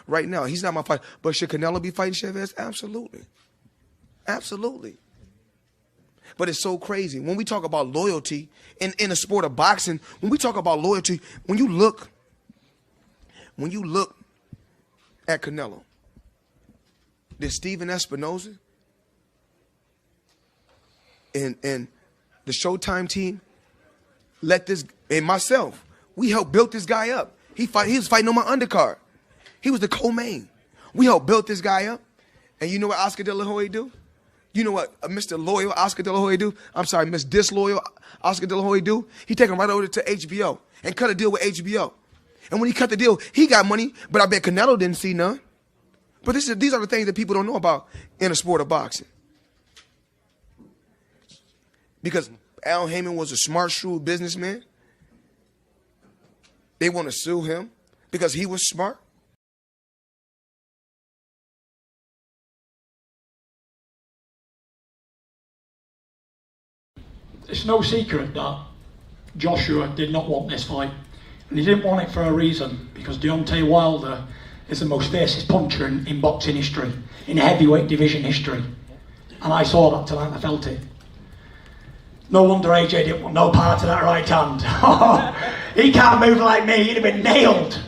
right now. He's not my fighter. But should Canelo be fighting Chavez? Absolutely. Absolutely. But it's so crazy. When we talk about loyalty in the sport of boxing, when we talk about loyalty, when you look at Canelo, there's Steven Espinoza and the Showtime team let this, and myself, we helped build this guy up. He was fighting on my undercard. He was the co-main. We helped build this guy up. And you know what Oscar De La Hoya do? You know what Mr. Loyal Oscar De La Hoya do? I'm sorry, Miss Disloyal Oscar De La Hoya do? He take him right over to HBO and cut a deal with HBO. And when he cut the deal, he got money, but I bet Canelo didn't see none. But these are the things that people don't know about in the sport of boxing. Because Al Heyman was a smart, shrewd businessman. They want to sue him because he was smart. It's no secret that Joshua did not want this fight. And he didn't want it for a reason, because Deontay Wilder is the most fiercest puncher in boxing history, in heavyweight division history. And I saw that tonight, I felt it. No wonder AJ didn't want no part of that right hand. He can't move like me, he'd have been nailed.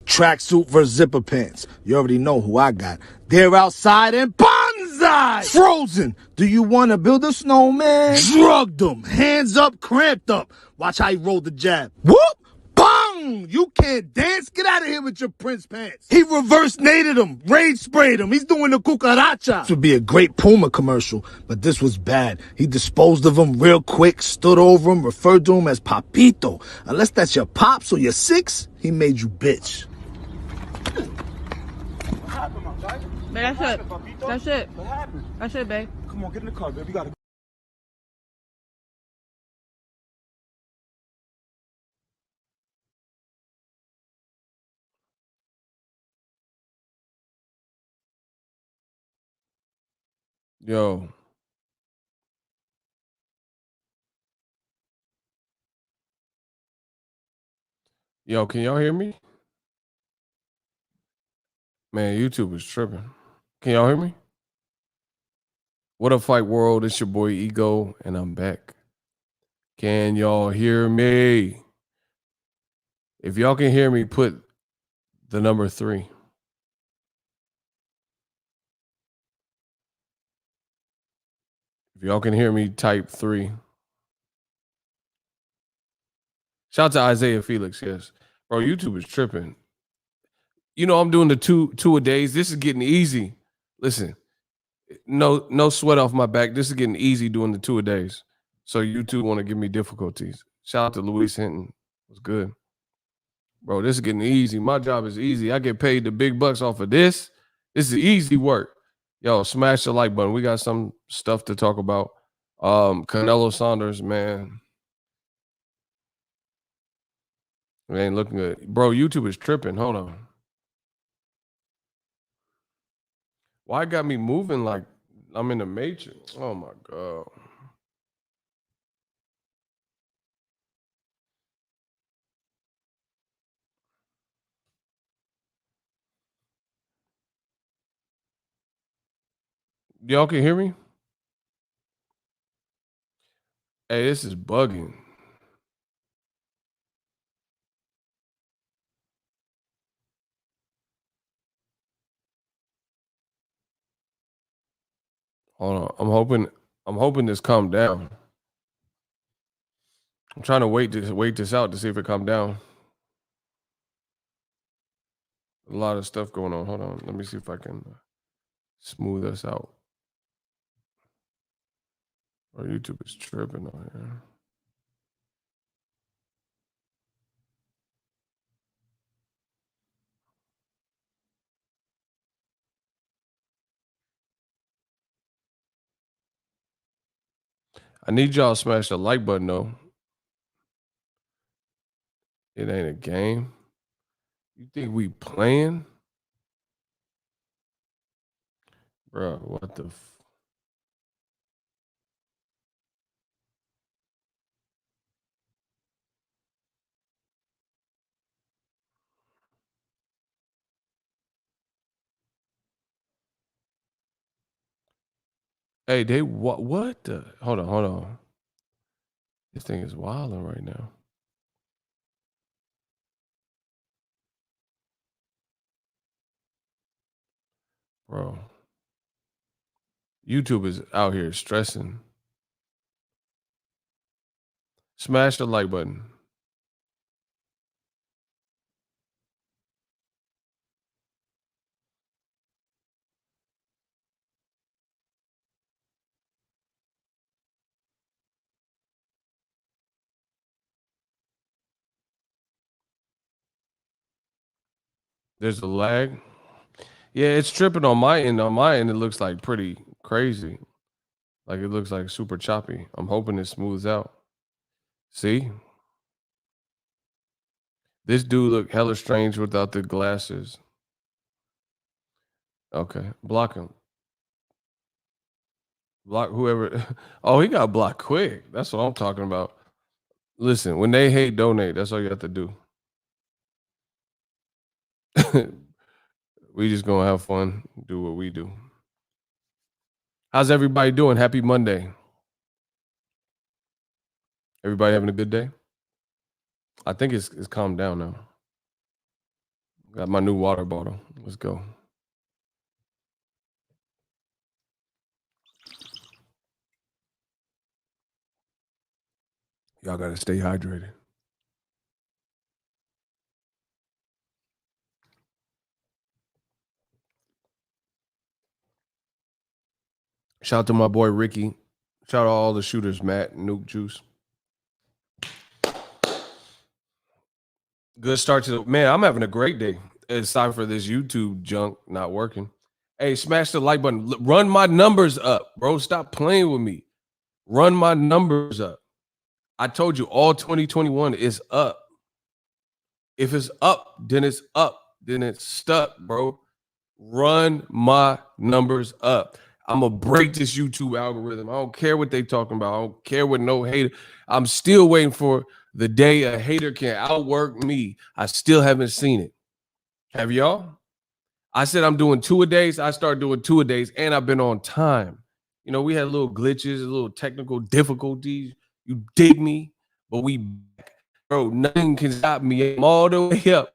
Tracksuit versus zipper pants. You already know who I got. They're outside and bonsai! Frozen! Do you want to build a snowman? Drugged them. Hands up, cramped up. Watch how he roll the jab. Whoop! Bonsai! You can't dance? Get out of here with your Prince pants. He reverse naded him, rage sprayed him. He's doing the cucaracha. This would be a great Puma commercial, but this was bad. He disposed of him real quick, stood over him, referred to him as Papito. Unless that's your pops or your six, he made you bitch. What happened, my guy? Man, that's it. Papito? That's it. What happened? That's it, babe. Come on, get in the car, baby. We gotta. Yo. Yo, can y'all hear me? Man, YouTube is tripping. Can y'all hear me? What up, Fight World? It's your boy Ego, and I'm back. Can y'all hear me? If y'all can hear me, put the number 3. If y'all can hear me, type 3. Shout out to Isaiah Felix, yes. Bro, YouTube is tripping. You know, I'm doing the two a days. This is getting easy. Listen, no sweat off my back. This is getting easy doing the 2 a days. So YouTube want to give me difficulties. Shout out to Luis Hinton. It was good. Bro, this is getting easy. My job is easy. I get paid the big bucks off of this. This is easy work. Yo, smash the like button. We got some stuff to talk about. Canelo Saunders, man. It ain't looking good. Bro, YouTube is tripping. Hold on. Why it got me moving like I'm in the matrix? Oh my God. Y'all can hear me? Hey, this is bugging. Hold on. I'm hoping this calmed down. I'm trying to wait this out to see if it calmed down. A lot of stuff going on. Hold on. Let me see if I can smooth us out. Or YouTube is tripping on here. I need y'all to smash the like button though. It ain't a game. You think we playing? Bro, what the Hey, they what the hold on. This thing is wilding right now. Bro. YouTube is out here stressing. Smash the like button. There's a lag. Yeah, it's tripping on my end. On my end, it looks like pretty crazy. Like it looks like super choppy. I'm hoping it smooths out. See? This dude look hella strange without the glasses. Okay. Block him. Block whoever. Oh, he got blocked quick. That's what I'm talking about. Listen, when they hate, donate. That's all you have to do. We just gonna have fun, do what we do. How's everybody doing? Happy Monday. Everybody having a good day? I think it's calmed down now. Got my new water bottle. Let's go. Y'all gotta stay hydrated. Shout out to my boy Ricky. Shout out to all the shooters, Matt, Nuke Juice. Good start to the man. I'm having a great day. Aside for this YouTube junk not working. Hey, smash the like button. Run my numbers up, bro. Stop playing with me. Run my numbers up. I told you all 2021 is up. If it's up, then it's up. Then it's stuck, bro. Run my numbers up. I'm going to break this YouTube algorithm. I don't care what they talking about. I don't care what no hater. I'm still waiting for the day a hater can outwork me. I still haven't seen it. Have y'all? I said I'm doing 2-a-days. I started doing 2-a-days, and I've been on time. You know, we had little glitches, little technical difficulties. You dig me? But we, bro, nothing can stop me. I'm all the way up.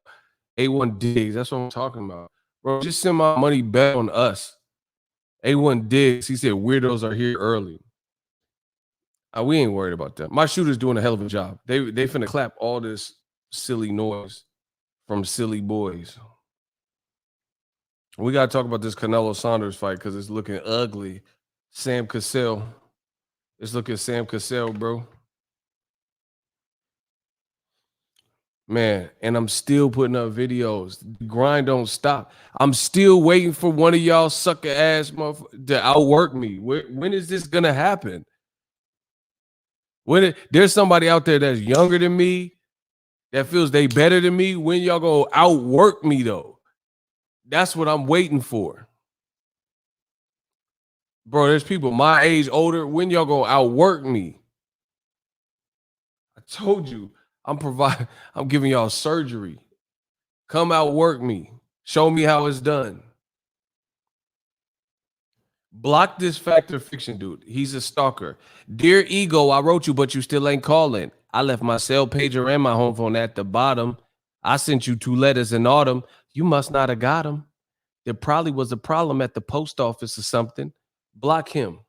A1 Diggs. That's what I'm talking about. Bro, just send my money back on us. A1 Diggs, he said weirdos are here early. We ain't worried about that. My shooter's doing a hell of a job. They finna clap all this silly noise from silly boys. We got to talk about this Canelo Saunders fight because it's looking ugly. Sam Cassell. It's looking Sam Cassell, bro. Man, and I'm still putting up videos. The grind don't stop. I'm still waiting for one of y'all sucker ass motherfuckers to outwork me. When is this gonna happen? There's somebody out there that's younger than me, that feels they better than me. When y'all gonna outwork me though? That's what I'm waiting for. Bro, there's people my age older. When y'all gonna outwork me? I told you. I'm giving y'all surgery. Come outwork me. Show me how it's done. Block this fact or fiction dude. He's a stalker. Dear Ego, I wrote you, but you still ain't calling. I left my cell pager and my home phone at the bottom. I sent you 2 letters in autumn. You must not have got them. There probably was a problem at the post office or something. Block him.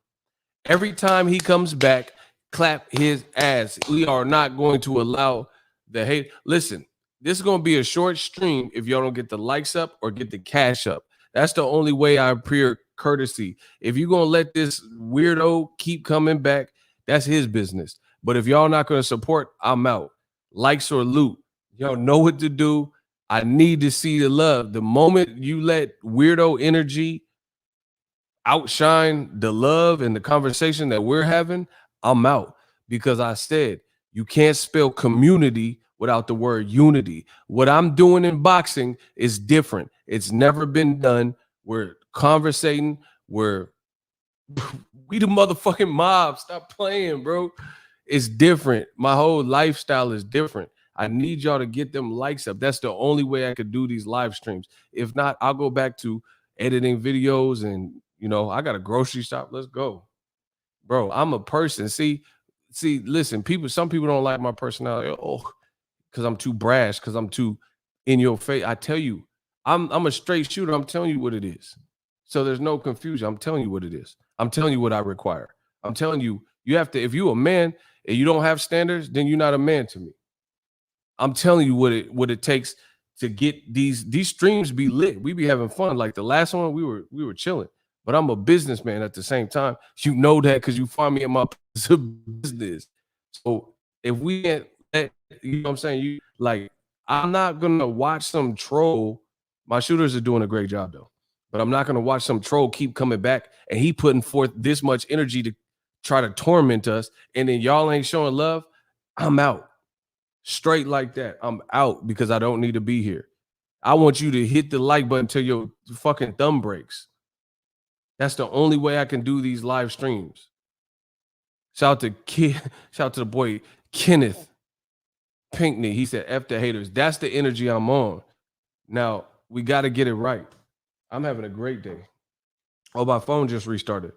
Every time he comes back, clap his ass. We are not going to allow the hate. Listen, this is going to be a short stream if y'all don't get the likes up or get the cash up. That's the only way I appear courtesy. If you're going to let this weirdo keep coming back, that's his business. But if y'all not going to support, I'm out. Likes or loot. Y'all know what to do. I need to see the love. The moment you let weirdo energy outshine the love and the conversation that we're having, I'm out. Because I said, you can't spell community without the word unity. What I'm doing in boxing is different. It's never been done. We're conversating. We the motherfucking mob. Stop playing, bro. It's different. My whole lifestyle is different. I need y'all to get them likes up. That's the only way I could do these live streams. If not, I'll go back to editing videos and, you know, I got a grocery shop. Let's go. Bro, I'm a person. See, listen, some people don't like my personality. Oh, because I'm too brash, because I'm too in your face. I tell you, I'm a straight shooter. I'm telling you what it is. So there's no confusion. I'm telling you what it is. I'm telling you what I require. I'm telling you, you have to, if you're a man and you don't have standards, then you're not a man to me. I'm telling you what it takes to get these streams be lit. We be having fun. Like the last one, we were chilling. But I'm a businessman at the same time. You know that because you find me in my business. So if we can't, you know what I'm saying? I'm not going to watch some troll. My shooters are doing a great job, though. But I'm not going to watch some troll keep coming back and he putting forth this much energy to try to torment us. And then y'all ain't showing love. I'm out. Straight like that. I'm out because I don't need to be here. I want you to hit the like button till your fucking thumb breaks. That's the only way I can do these live streams. Shout out to the boy Kenneth Pinkney. He said, F the haters. That's the energy I'm on. Now, we got to get it right. I'm having a great day. Oh, my phone just restarted.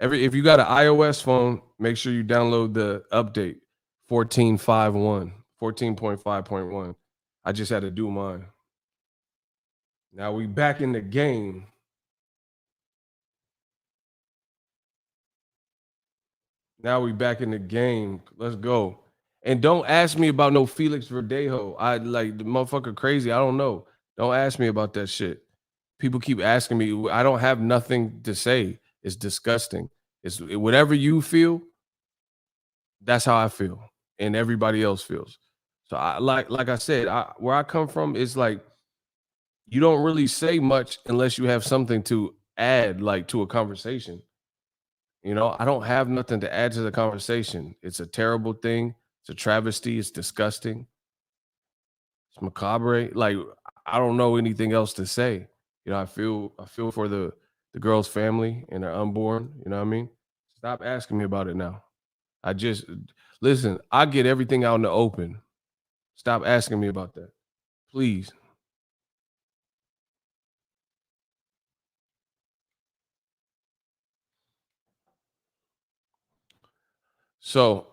If you got an iOS phone, make sure you download the update 14.5.1. I just had to do mine. Now we back in the game. Let's go. And don't ask me about no Felix Verdejo. I like the motherfucker crazy. I don't know. Don't ask me about that shit. People keep asking me. I don't have nothing to say. It's disgusting. It's whatever you feel, that's how I feel, and everybody else feels. So I like I said, where I come from is like you don't really say much unless you have something to add, like to a conversation. You know, I don't have nothing to add to the conversation. It's a terrible thing. It's a travesty. It's disgusting. It's macabre. Like I don't know anything else to say. You know, I feel for the girl's family and their unborn. You know what I mean? Stop asking me about it now. I just listen. I get everything out in the open. Stop asking me about that, please. So,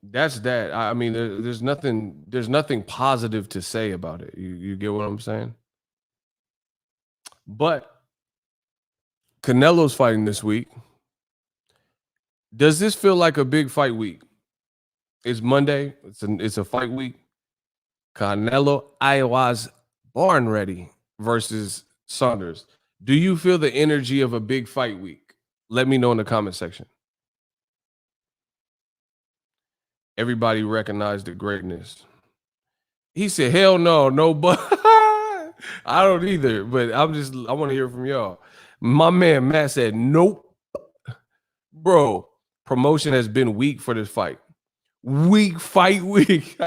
that's that. I mean, there's nothing positive to say about it. You get what I'm saying? But Canelo's fighting this week. Does this feel like a big fight week? It's Monday. It's a fight week. Canelo I was born ready versus Saunders. Do you feel the energy of a big fight week? Let me know in the comment section. Everybody recognized the greatness. He said, hell no, no, but I don't either. But I want to hear from y'all. My man Matt said, nope. Bro, promotion has been weak for this fight. Weak fight week.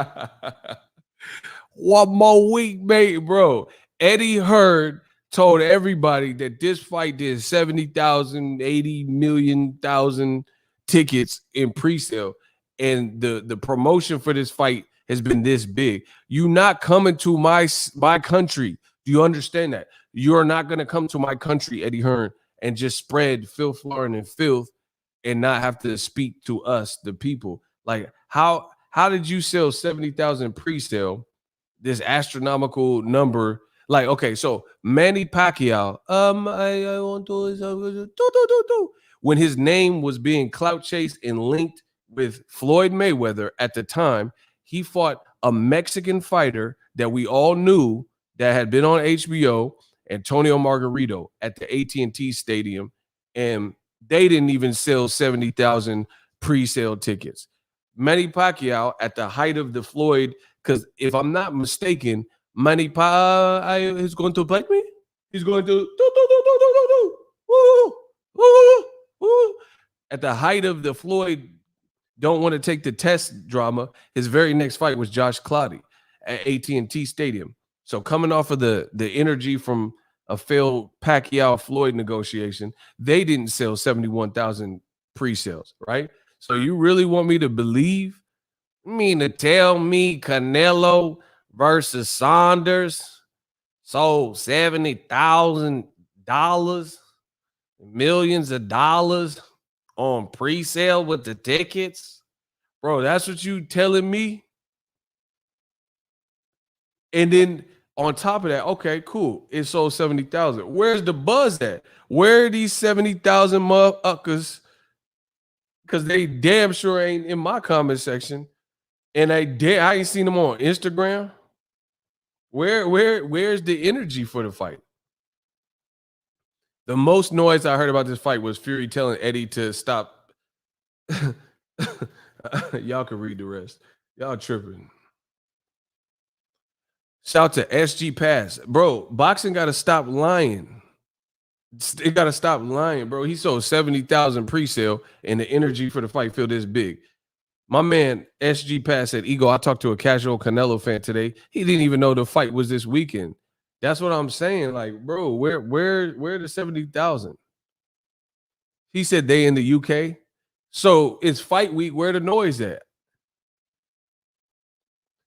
One more week, mate, bro. Eddie Hearn told everybody that this fight did 70,000, 80 million thousand tickets in pre-sale. And the promotion for this fight has been this big. You not coming to my country. Do you understand that? You're not going to come to my country, Eddie Hearn, and just spread filth, Lauren, and filth and not have to speak to us, the people. Like, how did you sell 70,000 pre-sale, this astronomical number? Like, okay, so Manny Pacquiao, I want to when his name was being clout chased and linked with Floyd Mayweather at the time, he fought a Mexican fighter that we all knew that had been on HBO, Antonio Margarito, at the AT&T Stadium, and they didn't even sell 70,000 pre-sale tickets. Manny Pacquiao at the height of the Floyd, because if I'm not mistaken, Manny Pacquiao is going to fight me. He's going to at the height of the Floyd don't want to take the test drama. His very next fight was Josh Clottey at AT&T Stadium. So coming off of the energy from a failed Pacquiao Floyd negotiation, they didn't sell 71,000 pre-sales, right? So you really want me to believe? To tell me Canelo versus Saunders sold $70,000, millions of dollars on pre-sale with the tickets? Bro, that's what you telling me? And then on top of that, okay, cool. It sold 70,000. Where's the buzz at? Where are these 70,000 motherfuckers? Because they damn sure ain't in my comment section. And I ain't seen them on Instagram. Where's the energy for the fight? The most noise I heard about this fight was Fury telling Eddie to stop. Y'all can read the rest. Y'all tripping. Shout to SG Pass. Bro, boxing got to stop lying. It got to stop lying, bro. He sold 70,000 pre-sale and the energy for the fight feel this big. My man SG Pass said, Ego, I talked to a casual Canelo fan today. He didn't even know the fight was this weekend. That's what I'm saying. Like, bro, where the 70,000? He said they in the UK. So it's fight week. Where the noise at?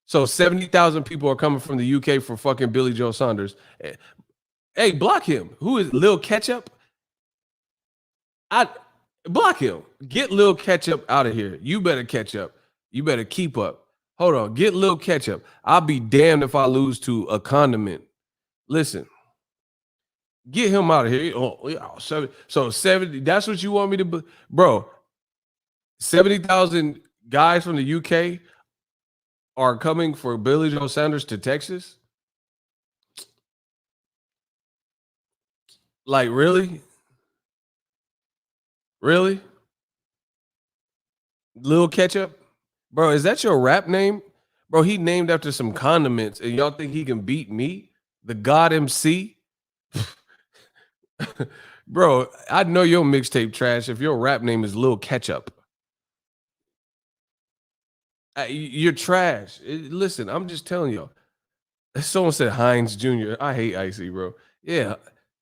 So 70,000 people are coming from the UK for fucking Billy Joe Saunders. Hey, block him. Who is Lil Ketchup? I block him. Get Lil Ketchup out of here. You better catch up. You better keep up. Hold on. Get Lil Ketchup. I'll be damned if I lose to a condiment. Listen. Get him out of here. So 70. That's what you want me to, bro. 70,000 guys from the UK are coming for Billy Joe Saunders to Texas? Like, really? Really? Lil Ketchup? Bro, is that your rap name? Bro, he named after some condiments, and y'all think he can beat me? The God MC? Bro, I know your mixtape trash if your rap name is Lil Ketchup. You're trash. Listen, I'm just telling y'all. Someone said Heinz Jr. I hate Icy, bro. Yeah,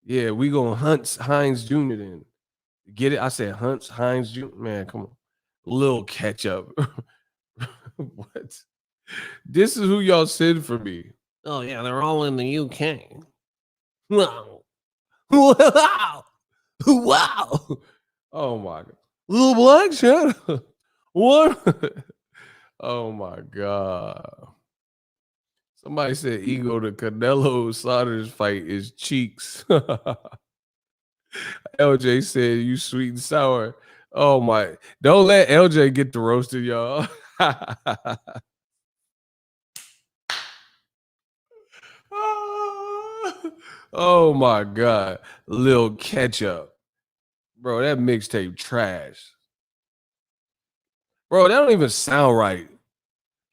yeah, we gonna hunt Heinz Jr. then. Get it? I said Hunts Heinz Jr. Man, come on. Lil Ketchup. What? This is who y'all send for me. Oh yeah, they're all in the UK. Wow. Wow. Wow. Oh my god. Little black shadow. What? Oh my god. Somebody said ego to Canelo Saunders fight is cheeks. LJ said you sweet and sour. Oh my. Don't let LJ get the roasted, y'all. Oh my god. Lil Ketchup. Bro, that mixtape trash. Bro, that don't even sound right.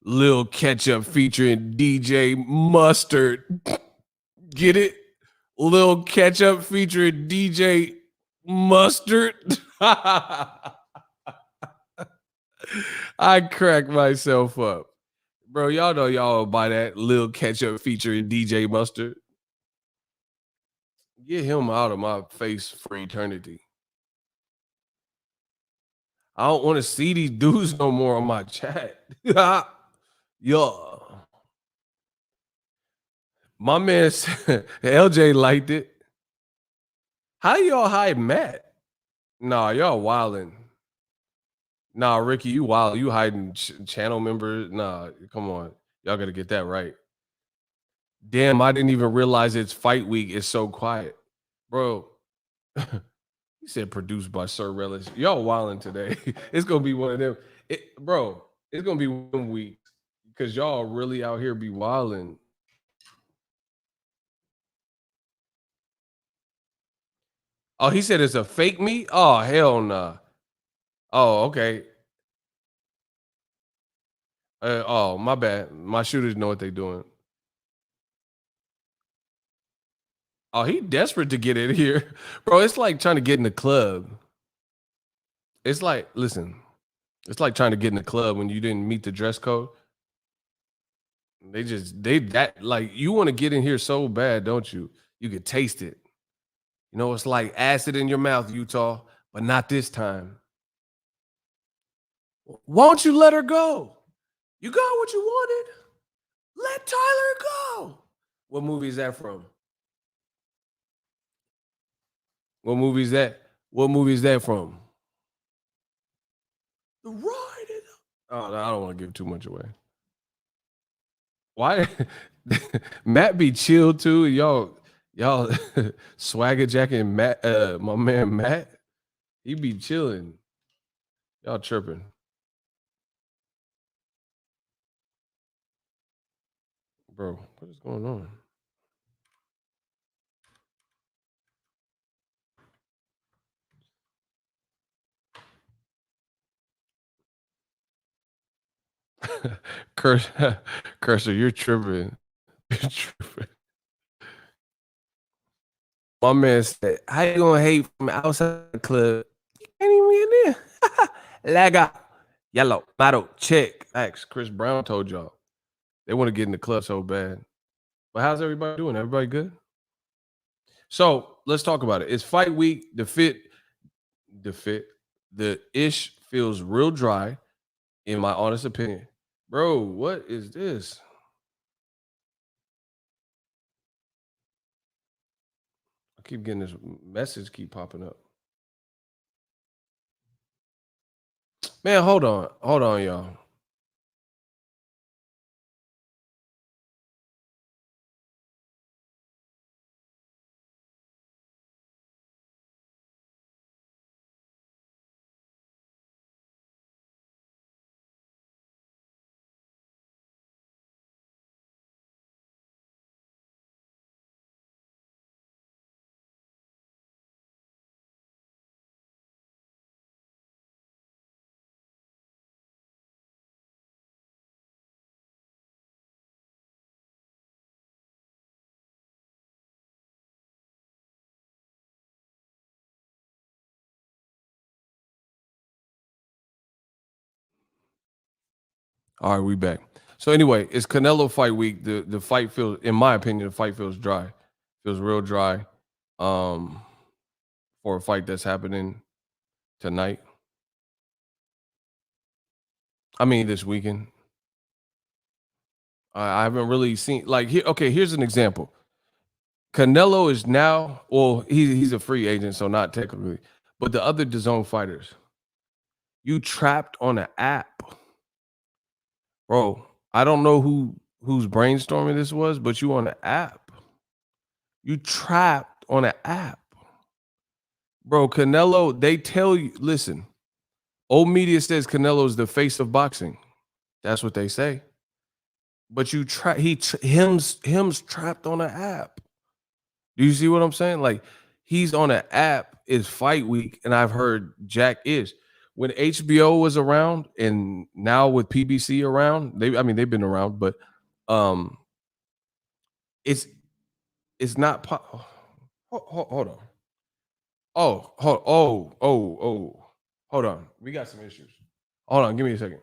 Lil Ketchup featuring DJ Mustard. Get it? Lil Ketchup featuring DJ Mustard. I crack myself up. Bro, y'all know y'all will buy that Lil Ketchup featuring DJ Mustard. Get him out of my face for eternity. I don't want to see these dudes no more on my chat. Yo. My man said, LJ liked it. How y'all hide Matt? Nah, y'all wildin'. Nah, Ricky, you wild. You hiding channel members. Nah, come on. Y'all got to get that right. Damn, I didn't even realize it's fight week. It's so quiet. Bro, he said produced by Sir Relish. Y'all wildin' today. It's going to be one of them. Bro, it's going to be 1 week because y'all really out here be wildin'. Oh, he said it's a fake meat? Oh, hell nah. Oh, okay. Oh, my bad. My shooters know what they're doing. Oh, he desperate to get in here. Bro, it's like trying to get in the club. It's like, listen, it's like trying to get in the club when you didn't meet the dress code. You want to get in here so bad, don't you? You could taste it. You know, it's like acid in your mouth, Utah, but not this time. Won't you let her go? You got what you wanted? Let Tyler go. What movie is that from? What movie is that? What movie is that from? The Ride. Oh, I don't want to give too much away. Why? Matt be chill too. Y'all swagger jacking Matt, my man Matt. He be chilling. Y'all chirping. Bro, what is going on? Cursor, you're tripping. You're tripping. My man said, how you gonna hate from outside the club? You can't even get in. Laga. Yellow. Battle. Check. X. Chris Brown told y'all. They want to get in the club so bad. But how's everybody doing? Everybody good? So let's talk about it. It's fight week. The ish feels real dry, in my honest opinion. Bro, what is this? I keep getting this message keep popping up. Man, hold on. Hold on, y'all. All right, we back. So anyway, it's Canelo fight week. The fight feels, in my opinion, the fight feels dry. Feels real dry. For a fight that's happening tonight. I mean, this weekend. I haven't really seen like here. Okay, here's an example. Canelo is now, well, he's a free agent, so not technically, but the other DAZN fighters, you trapped on an app, bro. I don't know who's brainstorming this was, but you on an app. You trapped on an app, bro. Canelo, they tell you, listen. Old media says Canelo's the face of boxing. That's what they say. But you try him's trapped on an app. Do you see what I'm saying? Like he's on an app. It's fight week, and I've heard Jack is. When HBO was around, and now with PBC around, they've been around, but um, it's not. Hold on. Hold on. We got some issues. Hold on. Give me a second.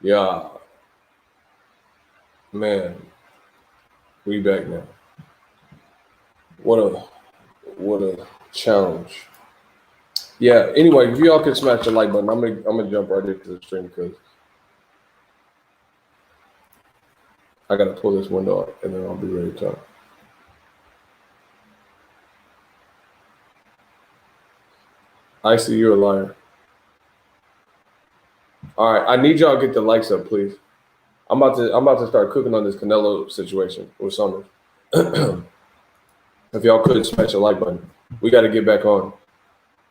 Yeah, man, we back now. What a challenge. Yeah. Anyway, if y'all can smash the like button, I'm gonna jump right into the stream because I gotta pull this window up and then I'll be ready to talk. I see you're a liar. All right, I need y'all to get the likes up, please. I'm about to start cooking on this Canelo situation with Saunder. If y'all could smash the like button, we got to get back on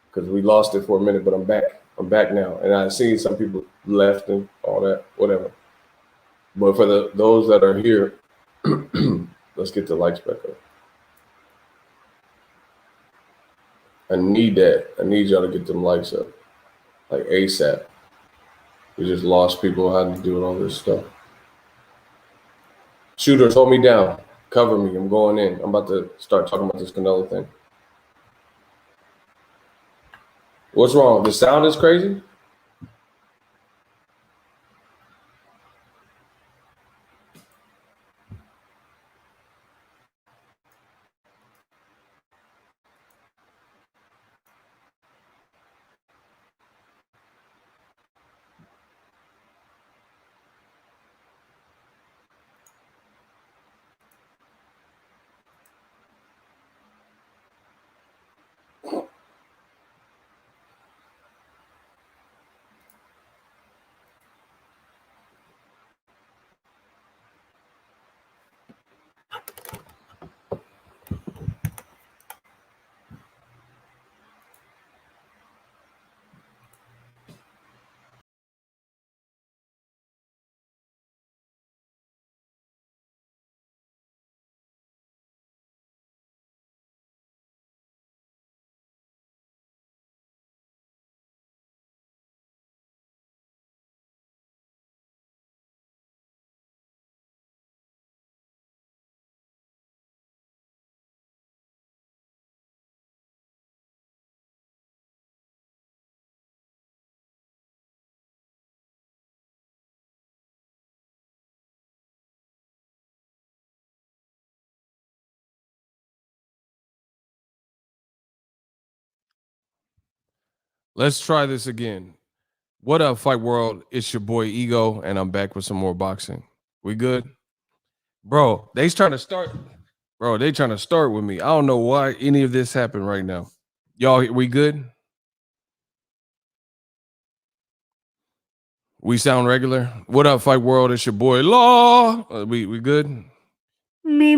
because we lost it for a minute, but I'm back. I'm back now, and I see some people left and all that, whatever. But for those that are here, let's get the likes back up. I need that. I need y'all to get them likes up, like ASAP. We just lost people having to do all this stuff. Shooters, hold me down. Cover me. I'm going in. I'm about to start talking about this Canelo thing. What's wrong? The sound is crazy? Let's try this again. What up, Fight World? It's your boy Ego, and I'm back with some more boxing. We good? Bro, they trying to start. Bro, they trying to start with me. I don't know why any of this happened right now. Y'all, we good? We sound regular? What up, Fight World? It's your boy Law. We good? Me.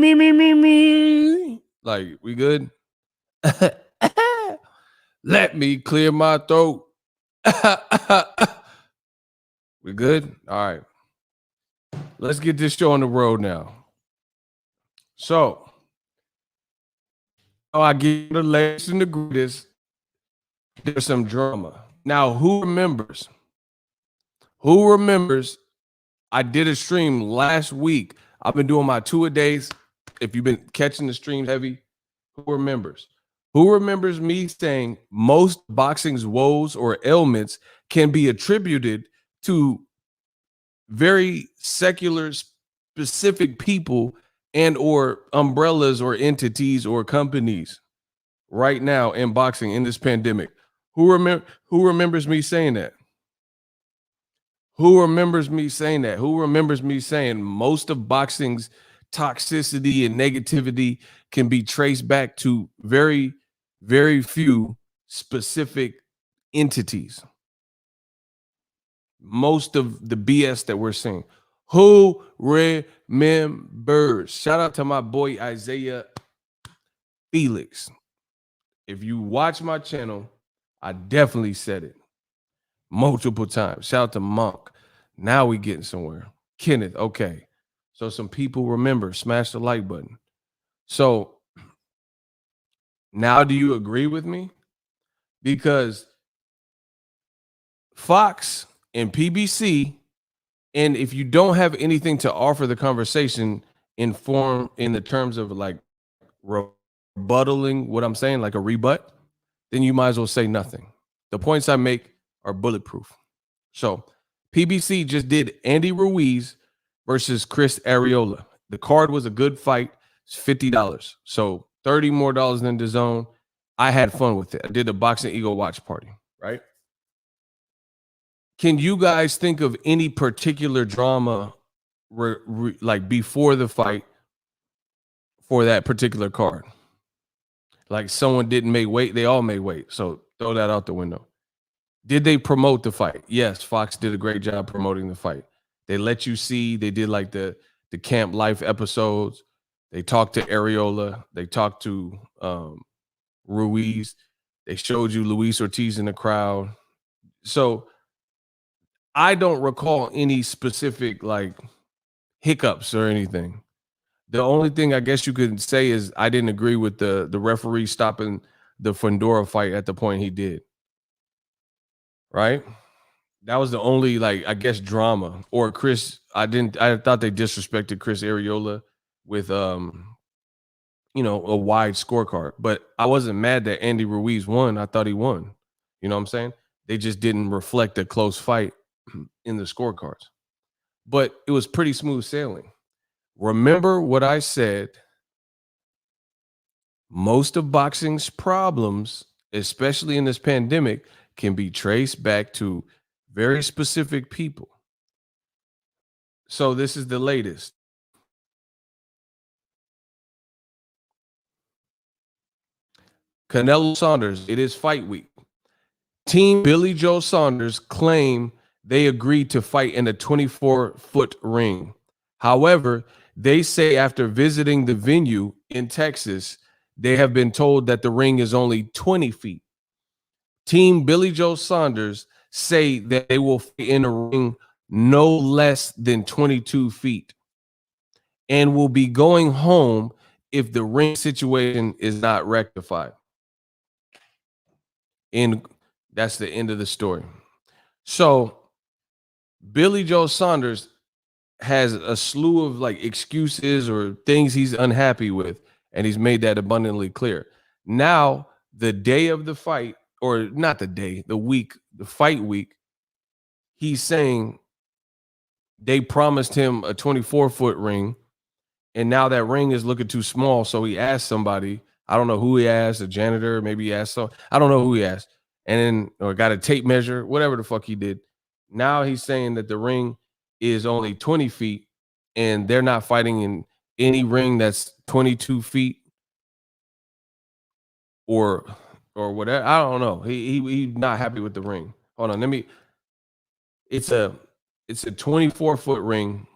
Like, we good? Let me clear my throat. We good? All right. Let's get this show on the road now. So, I give the latest and the greatest. There's some drama. Now, who remembers? I did a stream last week. I've been doing my 2-a-days. If you've been catching the streams heavy, who remembers? Who remembers me saying most boxing's woes or ailments can be attributed to very secular specific people and or umbrellas or entities or companies right now in boxing in this pandemic? Who remembers me saying that? Who remembers me saying that? Who remembers me saying most of boxing's toxicity and negativity can be traced back to very, very few specific entities? Most of the BS that we're seeing. Who remembers? Shout out to my boy Isaiah Felix. If you watch my channel, I definitely said it multiple times. Shout out to Monk. Now we getting somewhere. Kenneth, okay. So some people remember, smash the like button. So now do you agree with me? Because Fox and PBC, and if you don't have anything to offer the conversation in the terms of like rebuttaling what I'm saying, like a rebut, then you might as well say nothing. The points I make are bulletproof. So PBC just did Andy Ruiz versus Chris Arreola. The card was a good fight. It's $50. So $30 more than DAZN. I had fun with it. I did a Boxing Ego watch party, right? Can you guys think of any particular drama like before the fight for that particular card? Like someone didn't make weight. They all made weight. So throw that out the window. Did they promote the fight? Yes, Fox did a great job promoting the fight. They let you see. They did like the Camp Life episodes. They talked to Arreola. They talked to Ruiz. They showed you Luis Ortiz in the crowd. So I don't recall any specific like hiccups or anything. The only thing I guess you could say is I didn't agree with the referee stopping the Fundora fight at the point he did. Right? That was the only, like, I guess, drama. Or Chris, I thought they disrespected Chris Arreola with a wide scorecard. But I wasn't mad that Andy Ruiz won. I thought he won. You know what I'm saying? They just didn't reflect a close fight in the scorecards. But it was pretty smooth sailing. Remember what I said. Most of boxing's problems, especially in this pandemic, can be traced back to very specific people. So this is the latest. Canelo Saunders, it is fight week. Team Billy Joe Saunders claim they agreed to fight in a 24-foot ring. However, they say after visiting the venue in Texas, they have been told that the ring is only 20 feet. Team Billy Joe Saunders say that they will fight in a ring no less than 22 feet and will be going home if the ring situation is not rectified. And that's the end of the story. So Billy Joe Saunders has a slew of like excuses or things he's unhappy with, and he's made that abundantly clear. Now, the day of the fight, or not the day, the week, the fight week, he's saying they promised him a 24-foot ring, and now that ring is looking too small. So he asked somebody, I don't know who he asked, a janitor, maybe he asked, I don't know who he asked, and then or got a tape measure, whatever the fuck he did. Now he's saying that the ring is only 20 feet, and they're not fighting in any ring that's 22 feet or whatever. I don't know. He's not happy with the ring. Hold on, it's a 24-foot ring,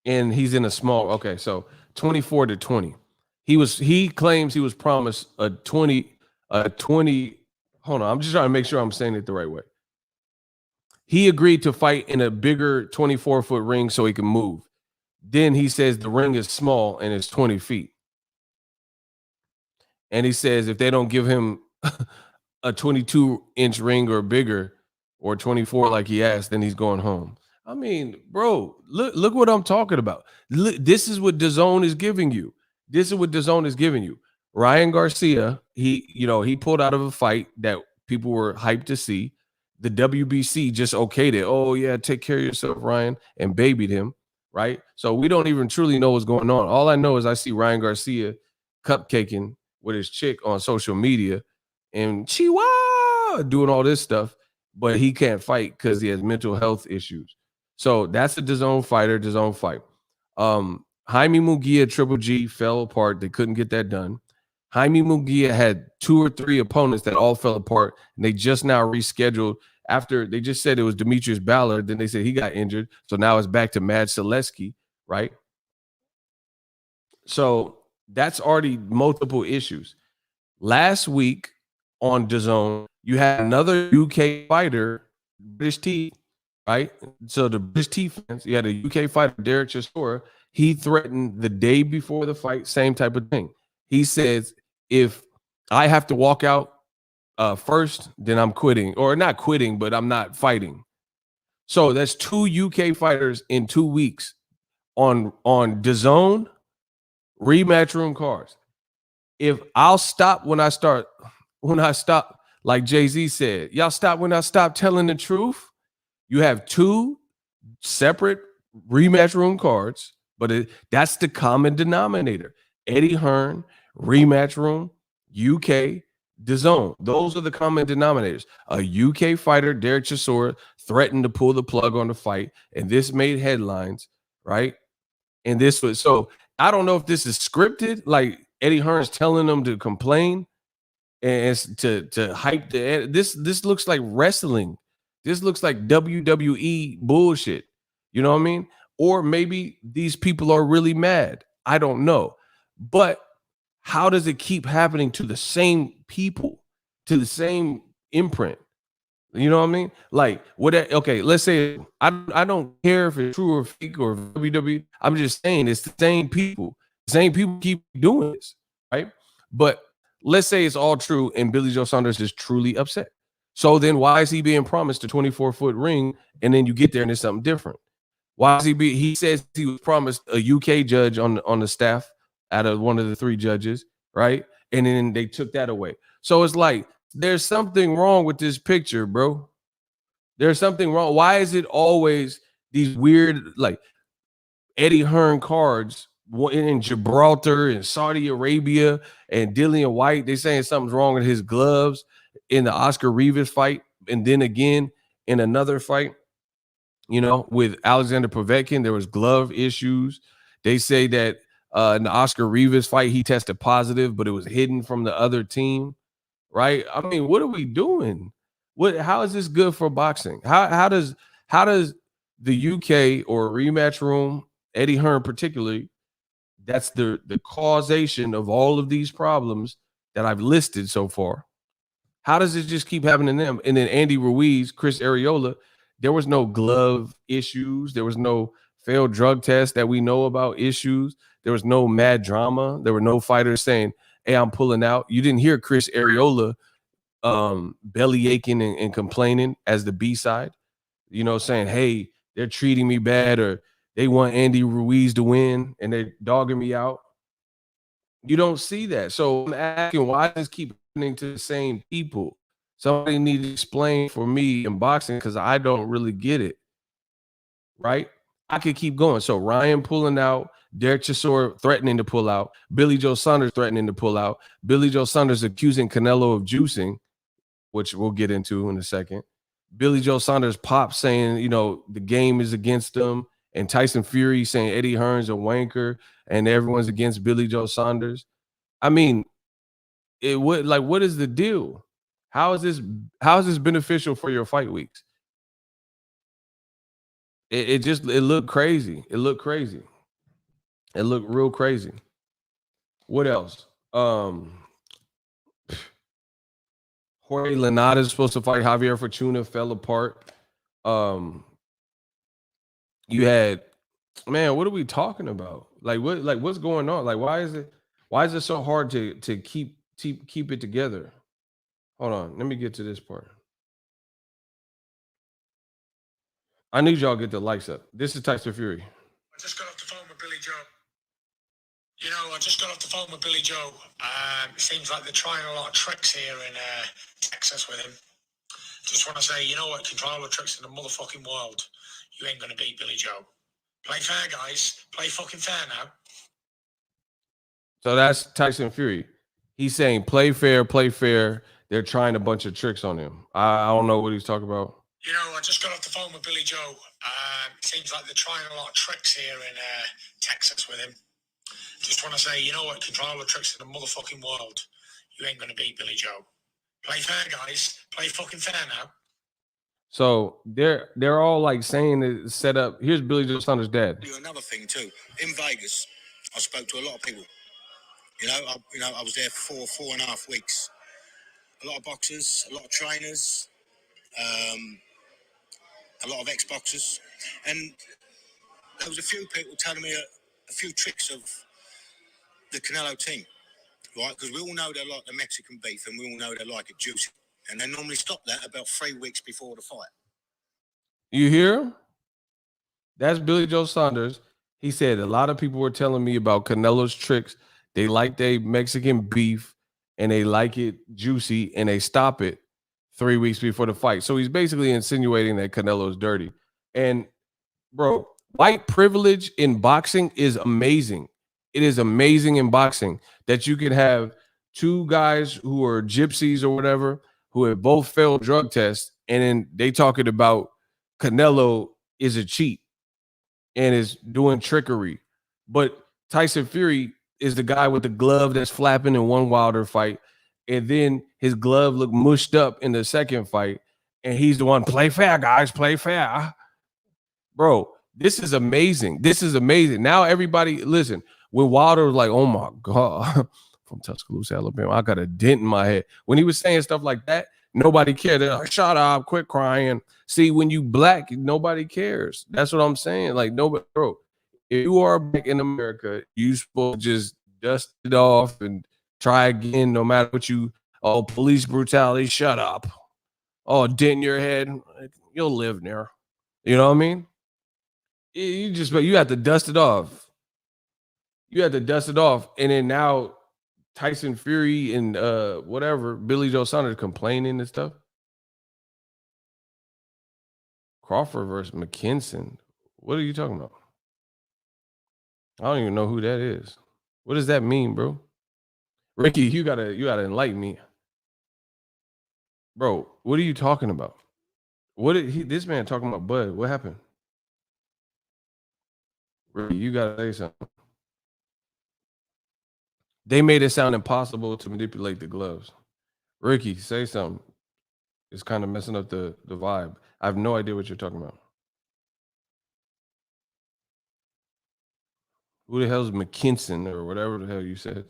and he's in a small. Okay, so 24 to 20. He claims he was promised a 20. Hold on, I'm just trying to make sure I'm saying it the right way. He agreed to fight in a bigger 24-foot ring so he can move. Then he says the ring is small and it's 20 feet. And he says if they don't give him a 22-inch ring or bigger or 24 like he asked, then he's going home. I mean, bro, look what I'm talking about. This is what DAZN is giving you. This is what DAZN is giving you. Ryan Garcia, he pulled out of a fight that people were hyped to see. The WBC just okayed it. Oh, yeah, take care of yourself, Ryan, and babied him, right? So we don't even truly know what's going on. All I know is I see Ryan Garcia cupcaking with his chick on social media and Chihuahua doing all this stuff, but he can't fight because he has mental health issues. So that's a DAZN fighter, DAZN fight. Jaime Munguia, Triple G fell apart. They couldn't get that done. Jaime Munguia had 2 or 3 opponents that all fell apart, and they just now rescheduled after they just said it was Demetrius Ballard. Then they said he got injured. So now it's back to Mad Selesky, right? So that's already multiple issues. Last week on DAZN, you had another UK fighter, British T, right? So the British T fans, you had a UK fighter, Derek Chisora. He threatened the day before the fight, same type of thing. He says, if I have to walk out first, then I'm quitting. Or not quitting, but I'm not fighting. So that's 2 UK fighters in 2 weeks on DAZN rematch room cards. If I'll stop when I stop Like Jay-Z said, y'all stop when I stop telling the truth. You have two separate rematch room cards, but that's the common denominator. Eddie Hearn, rematch room, UK, DAZN. Those are the common denominators. A UK fighter, Derek Chisora, threatened to pull the plug on the fight, and this made headlines, right? And this was so. I don't know if this is scripted, like Eddie Hearn's telling them to complain and to hype the. This looks like wrestling. This looks like WWE bullshit. You know what I mean? Or maybe these people are really mad. I don't know. But how does it keep happening to the same people, to the same imprint? You know what I mean? Like, what? Okay, let's say I don't care if it's true or fake or WWE. I'm just saying it's the same people. The same people keep doing this, right? But let's say it's all true and Billy Joe Saunders is truly upset. So then why is he being promised a 24-foot ring and then you get there and it's something different? Why is he says he was promised a UK judge on the staff out of one of the three judges, right? And then they took that away. So it's like there's something wrong with this picture, bro. There's something wrong. Why is it always these weird, like Eddie Hearn cards in Gibraltar and Saudi Arabia and Dillian White? They saying something's wrong with his gloves in the Oscar Rivas fight, and then again in another fight, you know, with Alexander Povetkin, there was glove issues. They say that in the Oscar Rivas fight, he tested positive, but it was hidden from the other team. Right? I mean, what are we doing? How is this good for boxing? How does the UK or rematch room, Eddie Hearn particularly, that's the causation of all of these problems that I've listed so far. How does it just keep happening to them? And then Andy Ruiz, Chris Arreola, there was no glove issues. There was no failed drug test that we know about issues. There was no mad drama. There were no fighters saying, hey, I'm pulling out. You didn't hear Chris Arreola belly aching and complaining as the B-side, you know, saying, hey, they're treating me bad or they want Andy Ruiz to win and they're dogging me out. You don't see that. So I'm asking, why does this keep happening to the same people? Somebody needs to explain for me in boxing because I don't really get it. Right? I could keep going. So Ryan pulling out, Derek Chisora threatening to pull out, Billy Joe Saunders threatening to pull out, Billy Joe Saunders accusing Canelo of juicing, which we'll get into in a second. Billy Joe Saunders pop saying, you know, the game is against them, and Tyson Fury saying Eddie Hearn's a wanker and everyone's against Billy Joe Saunders. I mean, what is the deal? How is this beneficial for your fight weeks? It looked crazy. It looked crazy. It looked real crazy. What else? Jorge Lanata is supposed to fight Javier Fortuna, fell apart. You had, man, what are we talking about? What's going on? Like, why is it so hard to keep it together? Hold on, let me get to this part. I need y'all to get the lights up. This is Tyson Fury. I just got off the phone with Billy Joe. You know, I just got off the phone with Billy Joe. It seems like they're trying a lot of tricks here in Texas with him. Just want to say, you know what? Control all the tricks in the motherfucking world. You ain't going to beat Billy Joe. Play fair, guys. Play fucking fair now. So that's Tyson Fury. He's saying play fair, play fair. They're trying a bunch of tricks on him. I don't know what he's talking about. You know, I just got off the phone with Billy Joe. It seems like they're trying a lot of tricks here in Texas with him. Just want to say, you know what? Control all the tricks in the motherfucking world. You ain't going to beat Billy Joe. Play fair, guys. Play fucking fair now. So they're all like saying it's set up. Here's Billy Joe Saunders' dad. Do another thing too. In Vegas, I spoke to a lot of people. I was there for 4.5 weeks. A lot of boxers, a lot of trainers, a lot of ex-boxers, and there was a few people telling me a few tricks of the Canelo team, right? Because we all know they like the Mexican beef, and we all know they like it juicy, and they normally stop that about 3 weeks before the fight. You hear? That's Billy Joe Saunders. He said a lot of people were telling me about Canelo's tricks. They like their Mexican beef and they like it juicy and they stop it 3 weeks before the fight. So he's basically insinuating that Canelo's dirty. And bro, white privilege in boxing is amazing. It is amazing in boxing that you can have two guys who are gypsies or whatever who have both failed drug tests, and then they talking about Canelo is a cheat and is doing trickery. But Tyson Fury is the guy with the glove that's flapping in one Wilder fight, and then his glove looked mushed up in the second fight, and he's the one, play fair, guys, play fair. Bro, this is amazing. This is amazing. Now everybody, listen, when Wilder was like, oh my God, from Tuscaloosa, Alabama, I got a dent in my head. When he was saying stuff like that, nobody cared. They're like, shut up, quit crying. See, when you black, nobody cares. That's what I'm saying. Like, nobody, bro, if you are black in America, you supposed to just dust it off and try again, no matter what you, oh, police brutality, shut up. Oh, dent in your head, you'll live there. You know what I mean? You have to dust it off. You have to dust it off. And then now Tyson Fury and whatever, Billy Joe Saunders complaining and stuff. Crawford versus McKinson. What are you talking about? I don't even know who that is. What does that mean, bro? Ricky, you gotta enlighten me. Bro, what are you talking about? What did this man talking about Bud? What happened? Ricky, you gotta say something. They made it sound impossible to manipulate the gloves. Ricky, say something. It's kind of messing up the vibe. I have no idea what you're talking about. Who the hell's McKinson or whatever the hell you said?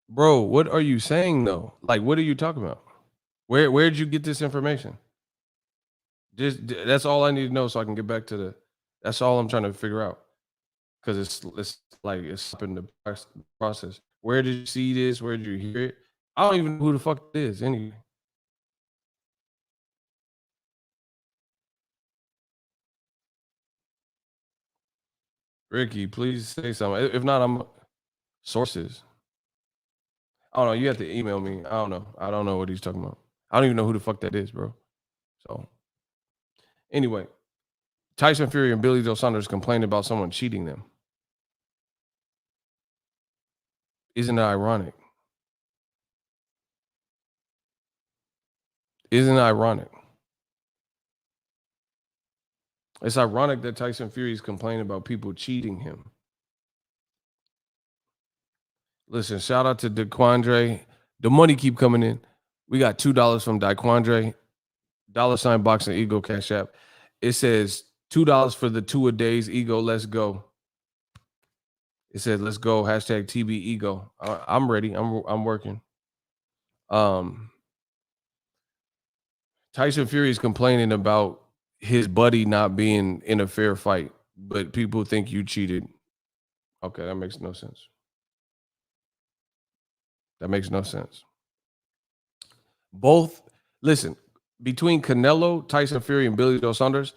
Bro, what are you saying though? Like, what are you talking about? Where'd you get this information? That's all I need to know so I can get back to the. That's all I'm trying to figure out. Because it's like it's up in the process. Where did you see this? Where did you hear it? I don't even know who the fuck it is anyway. Ricky, please say something. If not, I'm sources. I don't know. You have to email me. I don't know what he's talking about. I don't even know who the fuck that is, bro. So anyway, Tyson Fury and Billy Joe Saunders complained about someone cheating them. Isn't it ironic? Isn't it ironic? It's ironic that Tyson Fury is complaining about people cheating him. Listen, shout out to DeQuandre. The money keep coming in. We got $2 from DeQuandre. $ Boxing Ego Cash App. It says $2 for the 2 a days. Ego, let's go. It says let's go. Hashtag TB Ego. I'm ready. I'm working. Tyson Fury is complaining about his buddy not being in a fair fight, but people think you cheated. Okay, that makes no sense. That makes no sense. Both, listen, between Canelo, Tyson Fury, and Billy Joe Saunders,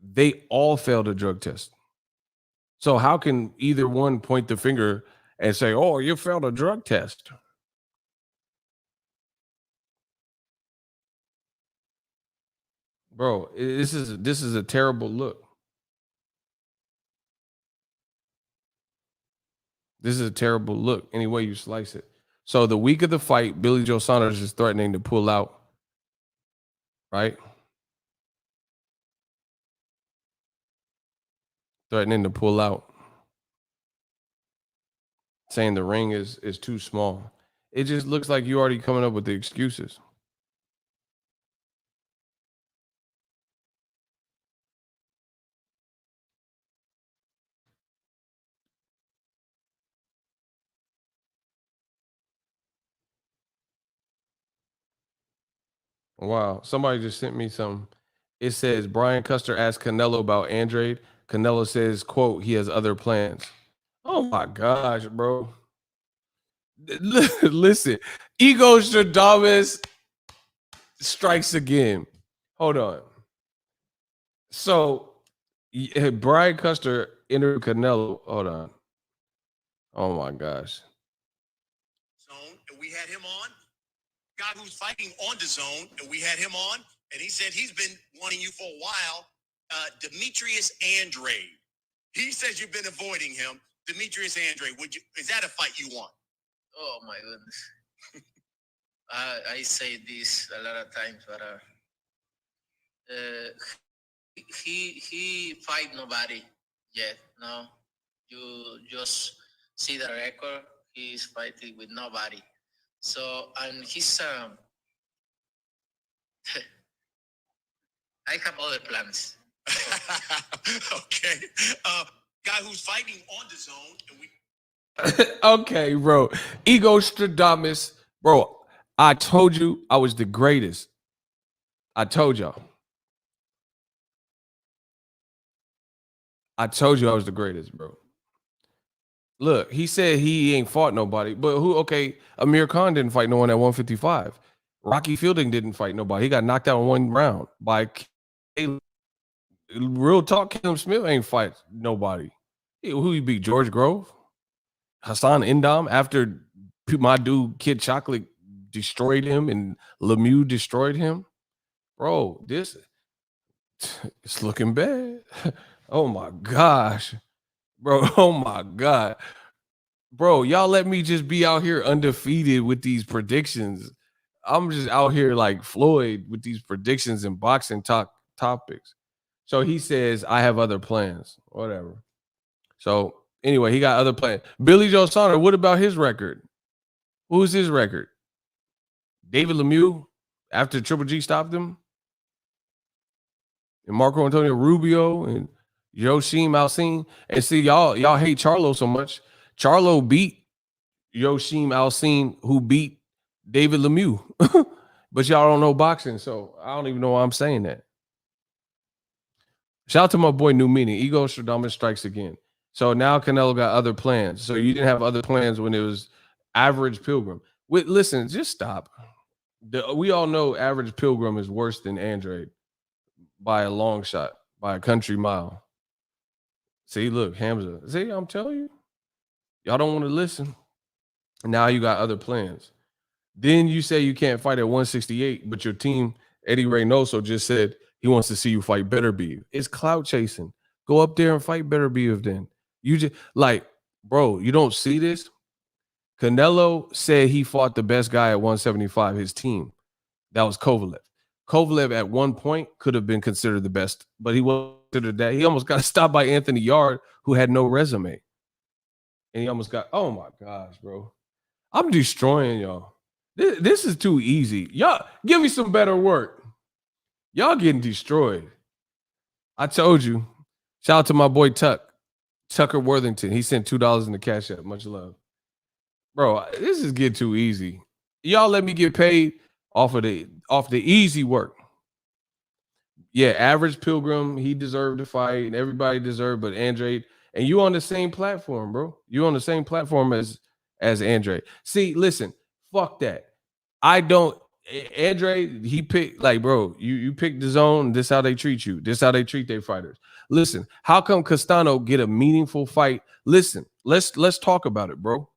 they all failed a drug test. So how can either one point the finger and say, oh, you failed a drug test? Bro, this is a terrible look. This is a terrible look, any way you slice it. So the week of the fight, Billy Joe Saunders is threatening to pull out, right? Threatening to pull out. Saying the ring is too small. It just looks like you already coming up with the excuses. Wow. Somebody just sent me some. It says Brian Custer asked Canelo about Andrade. Canelo says, quote, he has other plans. Oh my gosh, bro. Listen, Ego Stradamus strikes again. Hold on. So Brian Custer interviewed Canelo. Hold on. Oh my gosh. Zone, and we had him on. Guy who's fighting on the zone, and we had him on, and he said he's been wanting you for a while. Demetrius Andrade. He says you've been avoiding him. Demetrius Andrade. Is that a fight you want? Oh my goodness. I say this a lot of times, but he fight nobody yet. No, you just see the record. He's fighting with nobody. So and he's I have other plans. Okay. Guy who's fighting on the zone, and we. Okay, bro. Ego Stradamus. Bro, I told you I was the greatest. I told y'all. I told you I was the greatest, bro. Look, he said he ain't fought nobody, but who? Okay, Amir Khan didn't fight no one at 155. Rocky Fielding didn't fight nobody. He got knocked out in 1 round by real talk. Caleb Smith ain't fight nobody. Who he beat? George Grove, Hassan Indam. After my dude Kid Chocolate destroyed him and Lemieux destroyed him, bro. This it's looking bad. Oh my gosh. Bro, oh my God. Bro, y'all let me just be out here undefeated with these predictions. I'm just out here like Floyd with these predictions and boxing topics. So he says, I have other plans. Whatever. So anyway, he got other plans. Billy Joe Saunders, what about his record? Who's his record? David Lemieux after Triple G stopped him? And Marco Antonio Rubio and Yoshim Alcine. And see, y'all hate Charlo so much. Charlo beat Yoshim Alcine, who beat David Lemieux. But y'all don't know boxing, so I don't even know why I'm saying that. Shout out to my boy New Meaning. Ego Stradamus strikes again. So now Canelo got other plans. So you didn't have other plans when it was Average Pilgrim. Listen, just stop. We all know Average Pilgrim is worse than Andrade by a long shot, by a country mile. See, look, Hamza. See, I'm telling you. Y'all don't want to listen. Now you got other plans. Then you say you can't fight at 168, but your team, Eddie Reynoso, just said he wants to see you fight Beterbiev. It's clout chasing. Go up there and fight Beterbiev then. You just, like, bro, you don't see this? Canelo said he fought the best guy at 175, his team. That was Kovalev. Kovalev at one point could have been considered the best, but he wasn't considered that. He almost got stopped by Anthony Yard, who had no resume. And he almost got, oh my gosh, bro. I'm destroying y'all. This is too easy. Y'all, give me some better work. Y'all getting destroyed. I told you. Shout out to my boy Tucker Worthington. He sent $2 in the Cash App. Much love. Bro, this is getting too easy. Y'all let me get paid off the easy work. Yeah, Average Pilgrim, he deserved to fight, and everybody deserved, but Andrade, and you on the same platform, bro. You on the same platform as Andrade. See, listen, fuck that. I don't. Andrade, he picked, like, bro, you pick the zone. This how they treat you. This how they treat their fighters. Listen, how come Castano get a meaningful fight? Listen, let's talk about it, bro.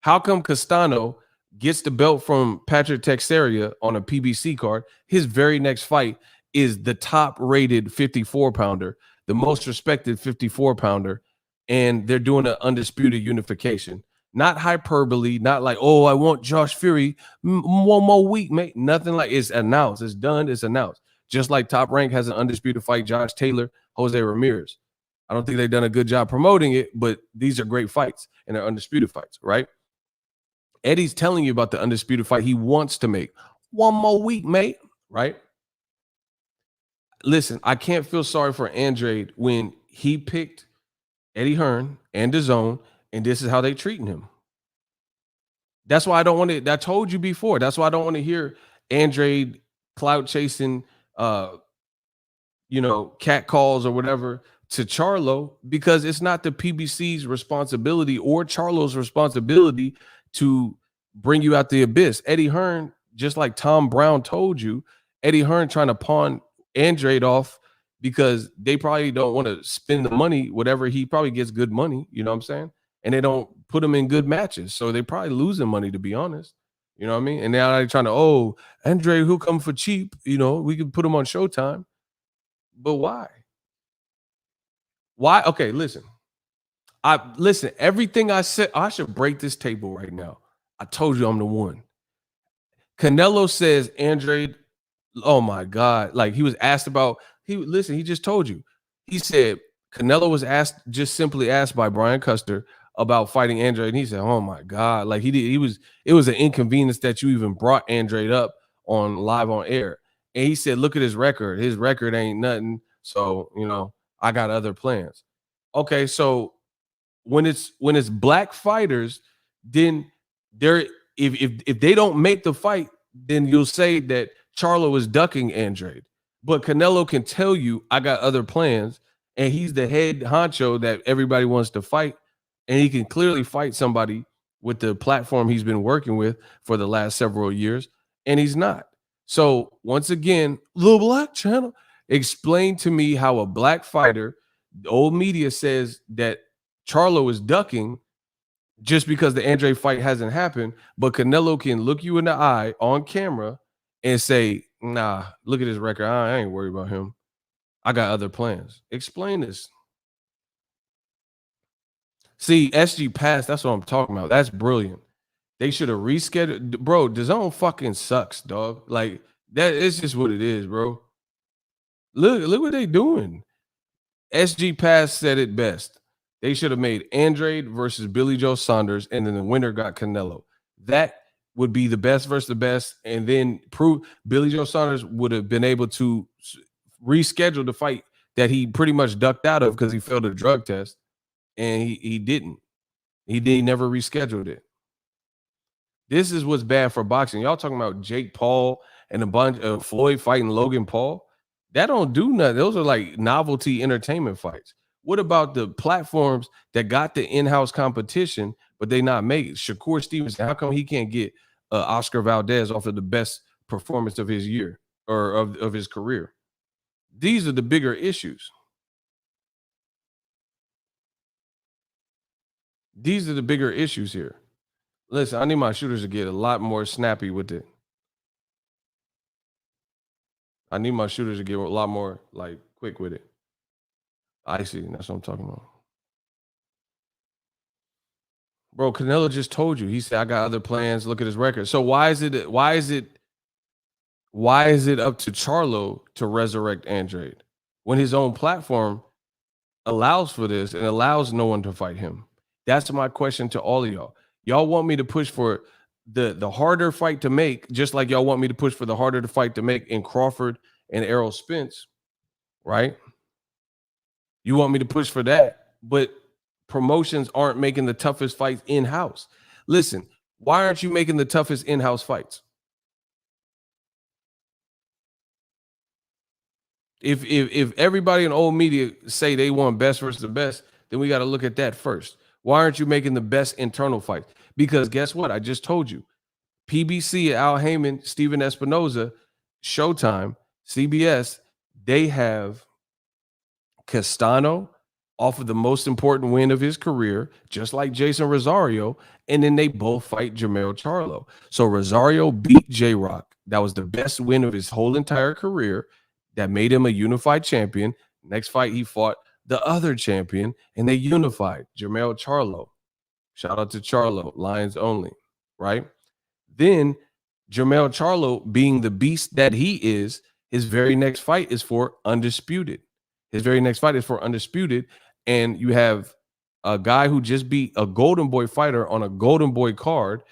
How come Castano gets the belt from Patrick Teixeira on a PBC card? His very next fight is the top-rated 54-pounder, the most respected 54-pounder, and they're doing an undisputed unification. Not hyperbole, not like, oh, I want Josh Fury 1 more week, mate. Nothing like, it's announced. It's done. It's announced. Just like Top Rank has an undisputed fight, Josh Taylor, Jose Ramirez. I don't think they've done a good job promoting it, but these are great fights, and they're undisputed fights, right? Eddie's telling you about the undisputed fight he wants to make. 1 more week, mate, right? Listen, I can't feel sorry for Andrade when he picked Eddie Hearn and DAZN, and this is how they treating him. That's why I don't want to. I told you before. That's why I don't want to hear Andrade clout chasing, cat calls or whatever to Charlo, because it's not the PBC's responsibility or Charlo's responsibility to bring you out the abyss. Eddie Hearn, just like Tom Brown told you, Eddie Hearn trying to pawn Andrade off because they probably don't want to spend the money, whatever. He probably gets good money, you know what I'm saying? And they don't put him in good matches. So they probably losing money, to be honest. You know what I mean? And now they're trying to, Andrade, who come for cheap? You know, we could put him on Showtime. But why? Why? Okay, listen. Everything I said, I should break this table right now. I told you I'm the one. Canelo says Andrade, oh my God. Like he was asked about, he just told you. He said Canelo was simply asked by Brian Custer about fighting Andrade. And he said, oh my God. Like it was an inconvenience that you even brought Andrade up on live on air. And he said, look at his record. His record ain't nothing. So, you know, I got other plans. Okay, so when it's black fighters, then if they don't make the fight, then you'll say that Charlo is ducking Andrade. But Canelo can tell you, I got other plans, and he's the head honcho that everybody wants to fight, and he can clearly fight somebody with the platform he's been working with for the last several years, and he's not. So once again, the Black Channel, explain to me how a black fighter, the old media says that Charlo is ducking just because the Andrade fight hasn't happened, but Canelo can look you in the eye on camera and say, nah, look at his record. I ain't worried about him. I got other plans. Explain this. See, SG Pass, that's what I'm talking about. That's brilliant. They should have rescheduled. Bro, DAZN fucking sucks, dog. Like, that is just what it is, bro. Look what they doing. SG Pass said it best. They should have made Andrade versus Billy Joe Saunders, and then the winner got Canelo. That would be the best versus the best, and then prove Billy Joe Saunders would have been able to reschedule the fight that he pretty much ducked out of because he failed a drug test, and he didn't. He never rescheduled it. This is what's bad for boxing. Y'all talking about Jake Paul and a bunch of Floyd fighting Logan Paul. That don't do nothing. Those are like novelty entertainment fights. What about the platforms that got the in-house competition, but they not make it? Shakur Stevenson, how come he can't get Oscar Valdez off of the best performance of his year or of his career? These are the bigger issues. These are the bigger issues here. Listen, I need my shooters to get a lot more snappy with it. I need my shooters to get a lot more like quick with it. I see. That's what I'm talking about. Bro, Canelo just told you. He said, I got other plans. Look at his record. So why is it up to Charlo to resurrect Andrade when his own platform allows for this and allows no one to fight him? That's my question to all of y'all. Y'all want me to push for the harder fight to make, just like y'all want me to push for the harder to fight to make in Crawford and Errol Spence, right? You want me to push for that, but promotions aren't making the toughest fights in-house. Listen, why aren't you making the toughest in-house fights? If everybody in old media say they want best versus the best, then we got to look at that first. Why aren't you making the best internal fights? Because guess what? I just told you. PBC, Al Heyman, Steven Espinoza, Showtime, CBS, they have Castano off of the most important win of his career, just like Jason Rosario, and then they both fight Jermell Charlo. So Rosario beat J-Rock. That was the best win of his whole entire career. That made him a unified champion. Next fight, he fought the other champion, and they unified Jermell Charlo. Shout out to Charlo, Lions only, right? Then Jermell Charlo, being the beast that he is, his very next fight is for Undisputed. His very next fight is for Undisputed, and you have a guy who just beat a Golden Boy fighter on a Golden Boy card.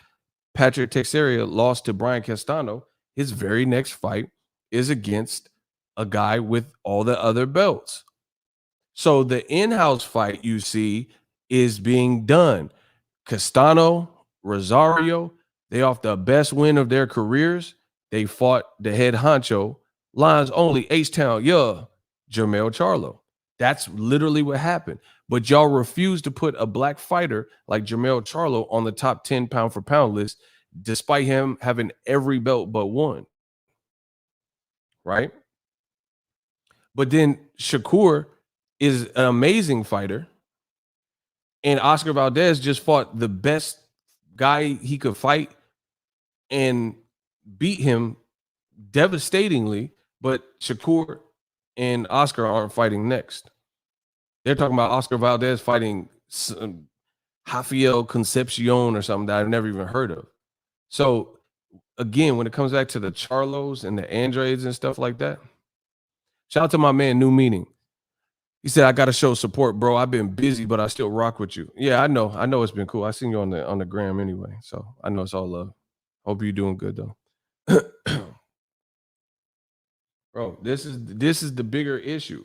Patrick Teixeira lost to Brian Castano. His very next fight is against a guy with all the other belts. So the in-house fight you see is being done. Castano, Rosario, they off the best win of their careers. They fought the head honcho, Lions only, H-Town, Jermell Charlo. That's literally what happened. But y'all refuse to put a black fighter like Jermell Charlo on the top 10 pound for pound list, despite him having every belt but one. right? But then Shakur is an amazing fighter, and Oscar Valdez just fought the best guy he could fight and beat him devastatingly. But Shakur and Oscar aren't fighting next. They're talking about Oscar Valdez fighting Rafael Concepcion or something that I've never even heard of. So again, when it comes back to the Charlos and the Andrades and stuff like that, shout out to my man New Meaning. He said, I gotta show support, bro. I've been busy, but I still rock with you. Yeah, I know it's been cool. I seen you on the gram anyway. So I know it's all love. Hope you're doing good though. Bro, this is the bigger issue.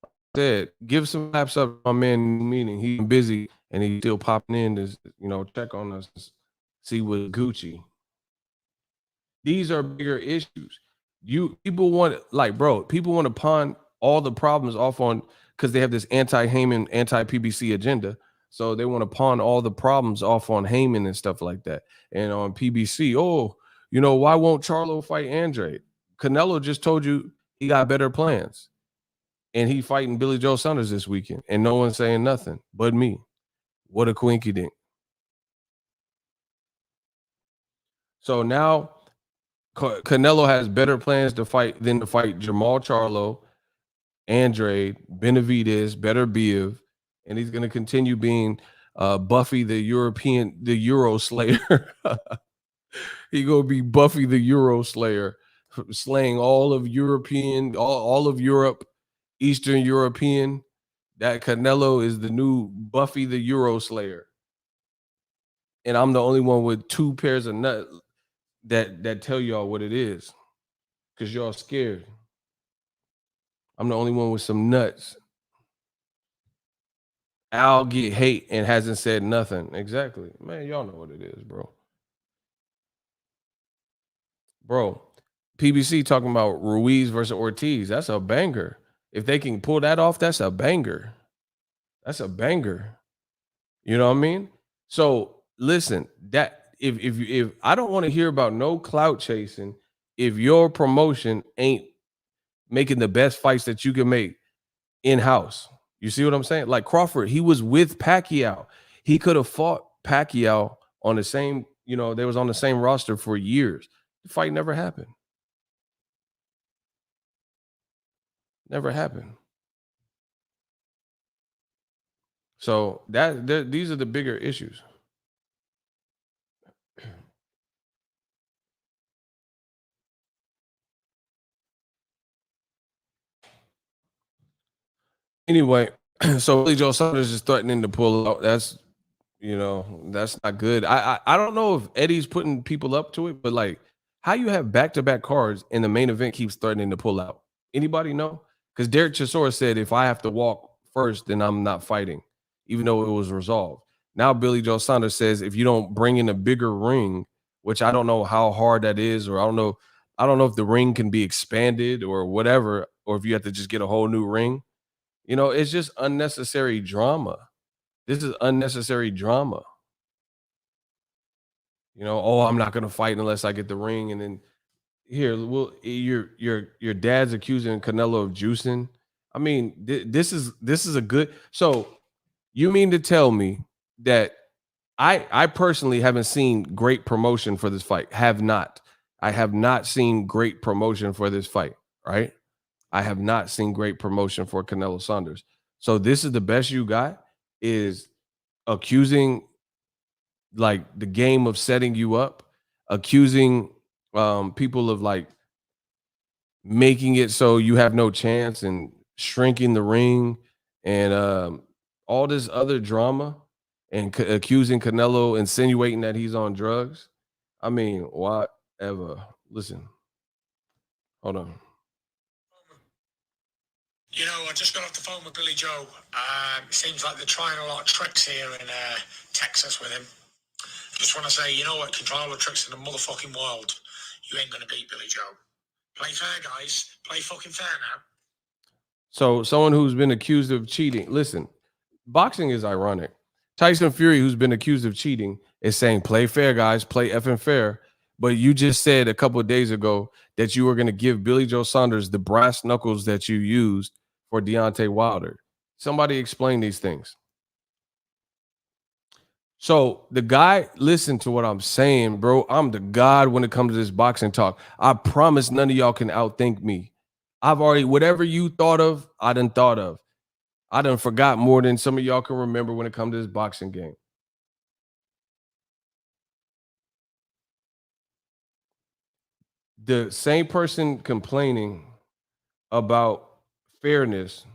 I said, give some laps up to my man New Meaning. He's busy and he's still popping in to check on us, see what Gucci. These are bigger issues. People want to pawn all the problems off on, because they have this anti-Heyman, anti-PBC agenda. So they want to pawn all the problems off on Heyman and stuff like that. And on PBC, why won't Charlo fight Andrade? Canelo just told you he got better plans. And he fighting Billy Joe Saunders this weekend. And no one's saying nothing but me. What a quinky dink. So now Canelo has better plans to fight Jamal Charlo, Andrade, Benavidez, Beterbiev, and he's going to continue being Buffy the Euro Slayer. He going to be Buffy the Euro Slayer, slaying all of all of Europe, Eastern European. That Canelo is the new Buffy the Euro Slayer. And I'm the only one with 2 pairs of nuts that tell y'all what it is, because y'all scared. I'm the only one with some nuts. Al get hate and hasn't said nothing. Exactly. Man, y'all know what it is, bro. Bro, PBC talking about Ruiz versus Ortiz. That's a banger. If they can pull that off, that's a banger. That's a banger. You know what I mean? So listen, that if I don't want to hear about no clout chasing, if your promotion ain't making the best fights that you can make in-house. You see what I'm saying? Like Crawford, he was with Pacquiao. He could have fought Pacquiao on the same, they was on the same roster for years. The fight never happened. Never happened. So these are the bigger issues. Anyway, so Billy Joe Saunders is threatening to pull out. That's not good. I don't know if Eddie's putting people up to it, but like, how you have back-to-back cards and the main event keeps threatening to pull out? Anybody know? Because Derek Chisora said, if I have to walk first, then I'm not fighting, even though it was resolved. Now Billy Joe Saunders says, if you don't bring in a bigger ring, which I don't know how hard that is, or I don't know if the ring can be expanded or whatever, or if you have to just get a whole new ring. It's just unnecessary drama. This is unnecessary drama. I'm not going to fight unless I get the ring. And then here, your dad's accusing Canelo of juicing. I mean, this is a good. So you mean to tell me that I personally haven't seen great promotion for this fight? I have not seen great promotion for this fight, right? I have not seen great promotion for Canelo Saunders. So this is the best you got, is accusing like the game of setting you up, accusing people of like making it so you have no chance and shrinking the ring and all this other drama, and accusing Canelo, insinuating that he's on drugs. I mean, whatever. Listen, hold on. I just got off the phone with Billy Joe. Seems like they're trying a lot of tricks here in Texas with him. Just want to say, you control all the tricks in the motherfucking world. You ain't going to beat Billy Joe. Play fair, guys. Play fucking fair now. So someone who's been accused of cheating. Listen, boxing is ironic. Tyson Fury, who's been accused of cheating, is saying, play fair, guys. Play effing fair. but you just said a couple of days ago that you were going to give Billy Joe Saunders the brass knuckles that you used for Deontay Wilder. Somebody explain these things. So the guy, listen to what I'm saying, bro. I'm the god when it comes to this boxing talk. I promise none of y'all can outthink me. I've already, whatever you thought of, I done thought of. I done forgot more than some of y'all can remember when it comes to this boxing game. The same person complaining about fairness,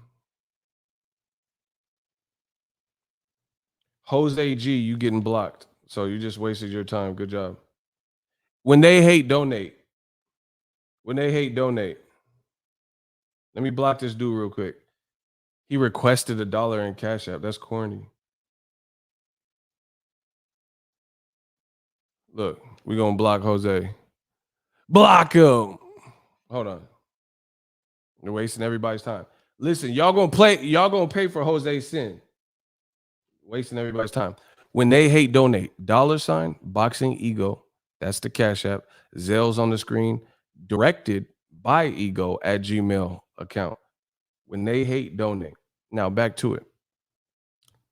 Jose G, you getting blocked. So you just wasted your time. Good job. When they hate, donate. When they hate, donate. Let me block this dude real quick. He requested $1 in Cash App. That's corny. Look, we're going to block Jose. Block him. Hold on. You're wasting everybody's time. Listen, y'all going to pay for Jose's sin. Wasting everybody's time. When they hate, donate. $ Boxing Ego. That's the Cash App. Zelle's on the screen. Directed by Ego at Gmail account. When they hate, donate. Now back to it.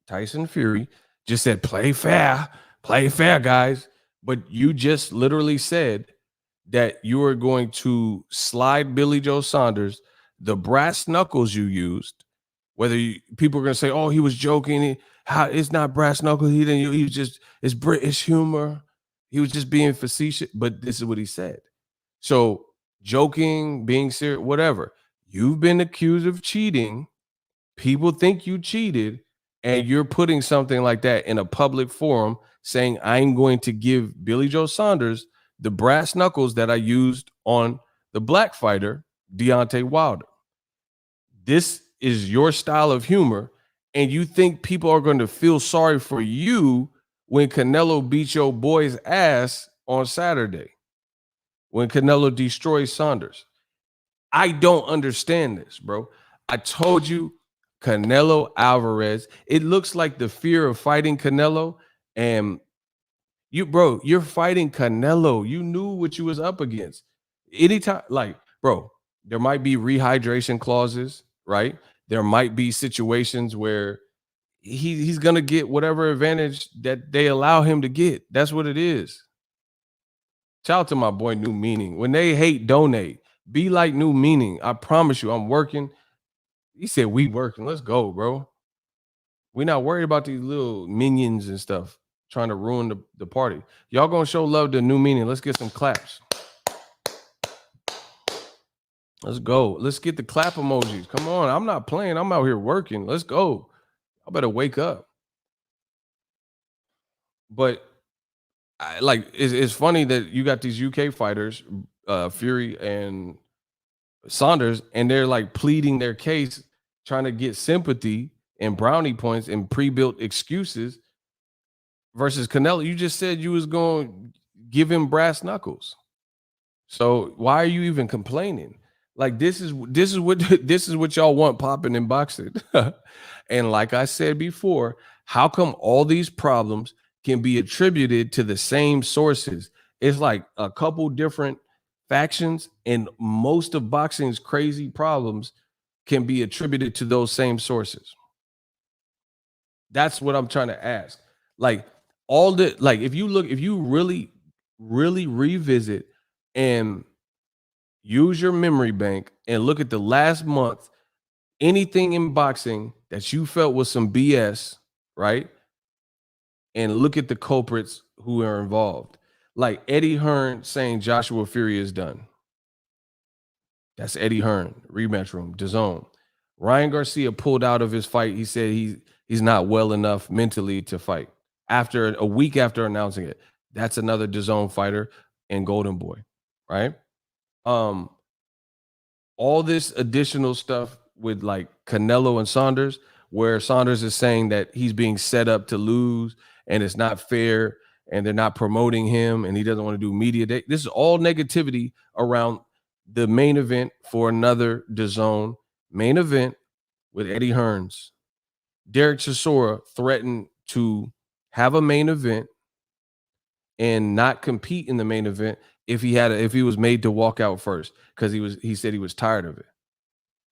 Tyson Fury just said, play fair, guys. But you just literally said that you are going to slide Billy Joe Saunders the brass knuckles you used. Whether people are going to say, oh, he was joking. It's not brass knuckles. He was just, it's British humor. He was just being facetious. But this is what he said. So joking, being serious, whatever. You've been accused of cheating. People think you cheated, and you're putting something like that in a public forum saying, I'm going to give Billy Joe Saunders the brass knuckles that I used on the black fighter, Deontay Wilder. This is your style of humor, and you think people are going to feel sorry for you when Canelo beat your boy's ass on Saturday, when Canelo destroys Saunders. I don't understand this, bro. I told you, Canelo Alvarez, it looks like the fear of fighting Canelo, and you're fighting Canelo. You knew what you was up against. Anytime, like, bro, there might be rehydration clauses, right? There might be situations where he's gonna get whatever advantage that they allow him to get. That's what it is. Shout out to my boy New Meaning. When they hate, donate. Be like New Meaning. I promise you, I'm working. He said we working. Let's go, bro. We're not worried about these little minions and stuff trying to ruin the party. Y'all gonna show love to New Meaning. Let's get some claps. Let's go. Let's get the clap emojis. Come on. I'm not playing. I'm out here working. Let's go. I better wake up. But it's funny that you got these UK fighters, Fury and Saunders, and they're like pleading their case, trying to get sympathy and brownie points and pre-built excuses versus Canelo. You just said you was going to give him brass knuckles. So why are you even complaining? Like this is what y'all want popping in boxing. And like I said before, how come all these problems can be attributed to the same sources? It's like a couple different factions, and most of boxing's crazy problems can be attributed to those same sources. That's what I'm trying to ask. Like if you really revisit and use your memory bank and look at the last month, anything in boxing that you felt was some BS, right? And look at the culprits who are involved. Like Eddie Hearn saying Joshua Fury is done. That's Eddie Hearn, rematch room, DAZN. Ryan Garcia pulled out of his fight. He said he's not well enough mentally to fight. After a week after announcing it, that's another DAZN fighter and Golden Boy, right? All this additional stuff with like Canelo and Saunders, where Saunders is saying that he's being set up to lose and it's not fair and they're not promoting him and he doesn't want to do media day. This is all negativity around the main event for another DAZN main event with Eddie Hearns. Derek Chisora threatened to have a main event and not compete in the main event if he was made to walk out first because he said he was tired of it.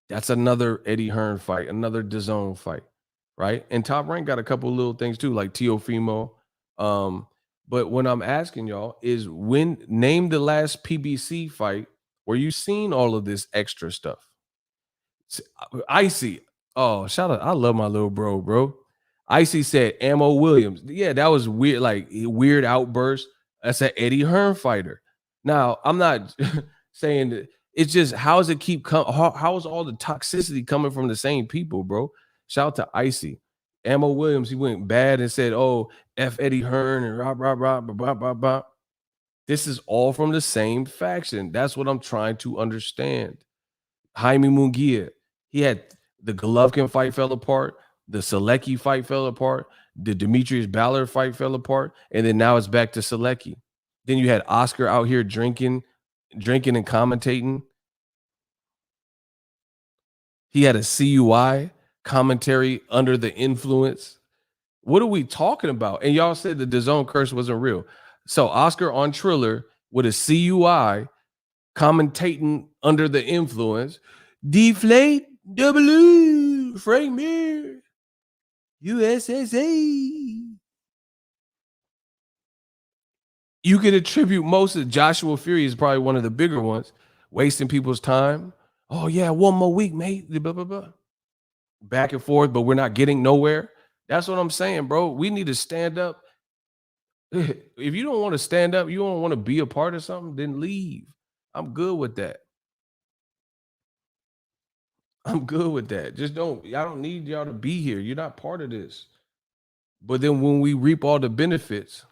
That's another Eddie Hearn fight, another DAZN fight, right? And Top Rank got a couple little things too, like Teofimo. But what I'm asking y'all is name the last PBC fight where you seen all of this extra stuff. Icy. Oh, shout out. I love my little bro. Icy said Ammo Williams. Yeah, that was weird, like weird outburst. That's an Eddie Hearn fighter. Now, I'm not saying that it's just how does it keep coming? How is all the toxicity coming from the same people, bro? Shout out to Icy. Ammo Williams, he went bad and said, "Oh, F Eddie Hearn and blah. This is all from the same faction. That's what I'm trying to understand. Jaime Munguia, he had the Golovkin fight fell apart, the Selecki fight fell apart, the Demetrius Ballard fight fell apart, and then now it's back to Selecki. Then you had Oscar out here drinking and commentating. He had a CUI commentary under the influence. What are we talking about? And y'all said the DAZN curse wasn't real. So Oscar on Triller with a CUI commentating under the influence. Deflate W Frank Mir USSA. You could attribute most of Joshua Fury is probably one of the bigger ones, wasting people's time. Oh yeah, one more week, mate. Blah, blah, blah. Back and forth, but we're not getting nowhere. That's what I'm saying, bro. We need to stand up. If you don't want to stand up, you don't want to be a part of something, then leave. I'm good with that. I'm good with that. Just don't, I don't need y'all to be here. You're not part of this. But then when we reap all the benefits,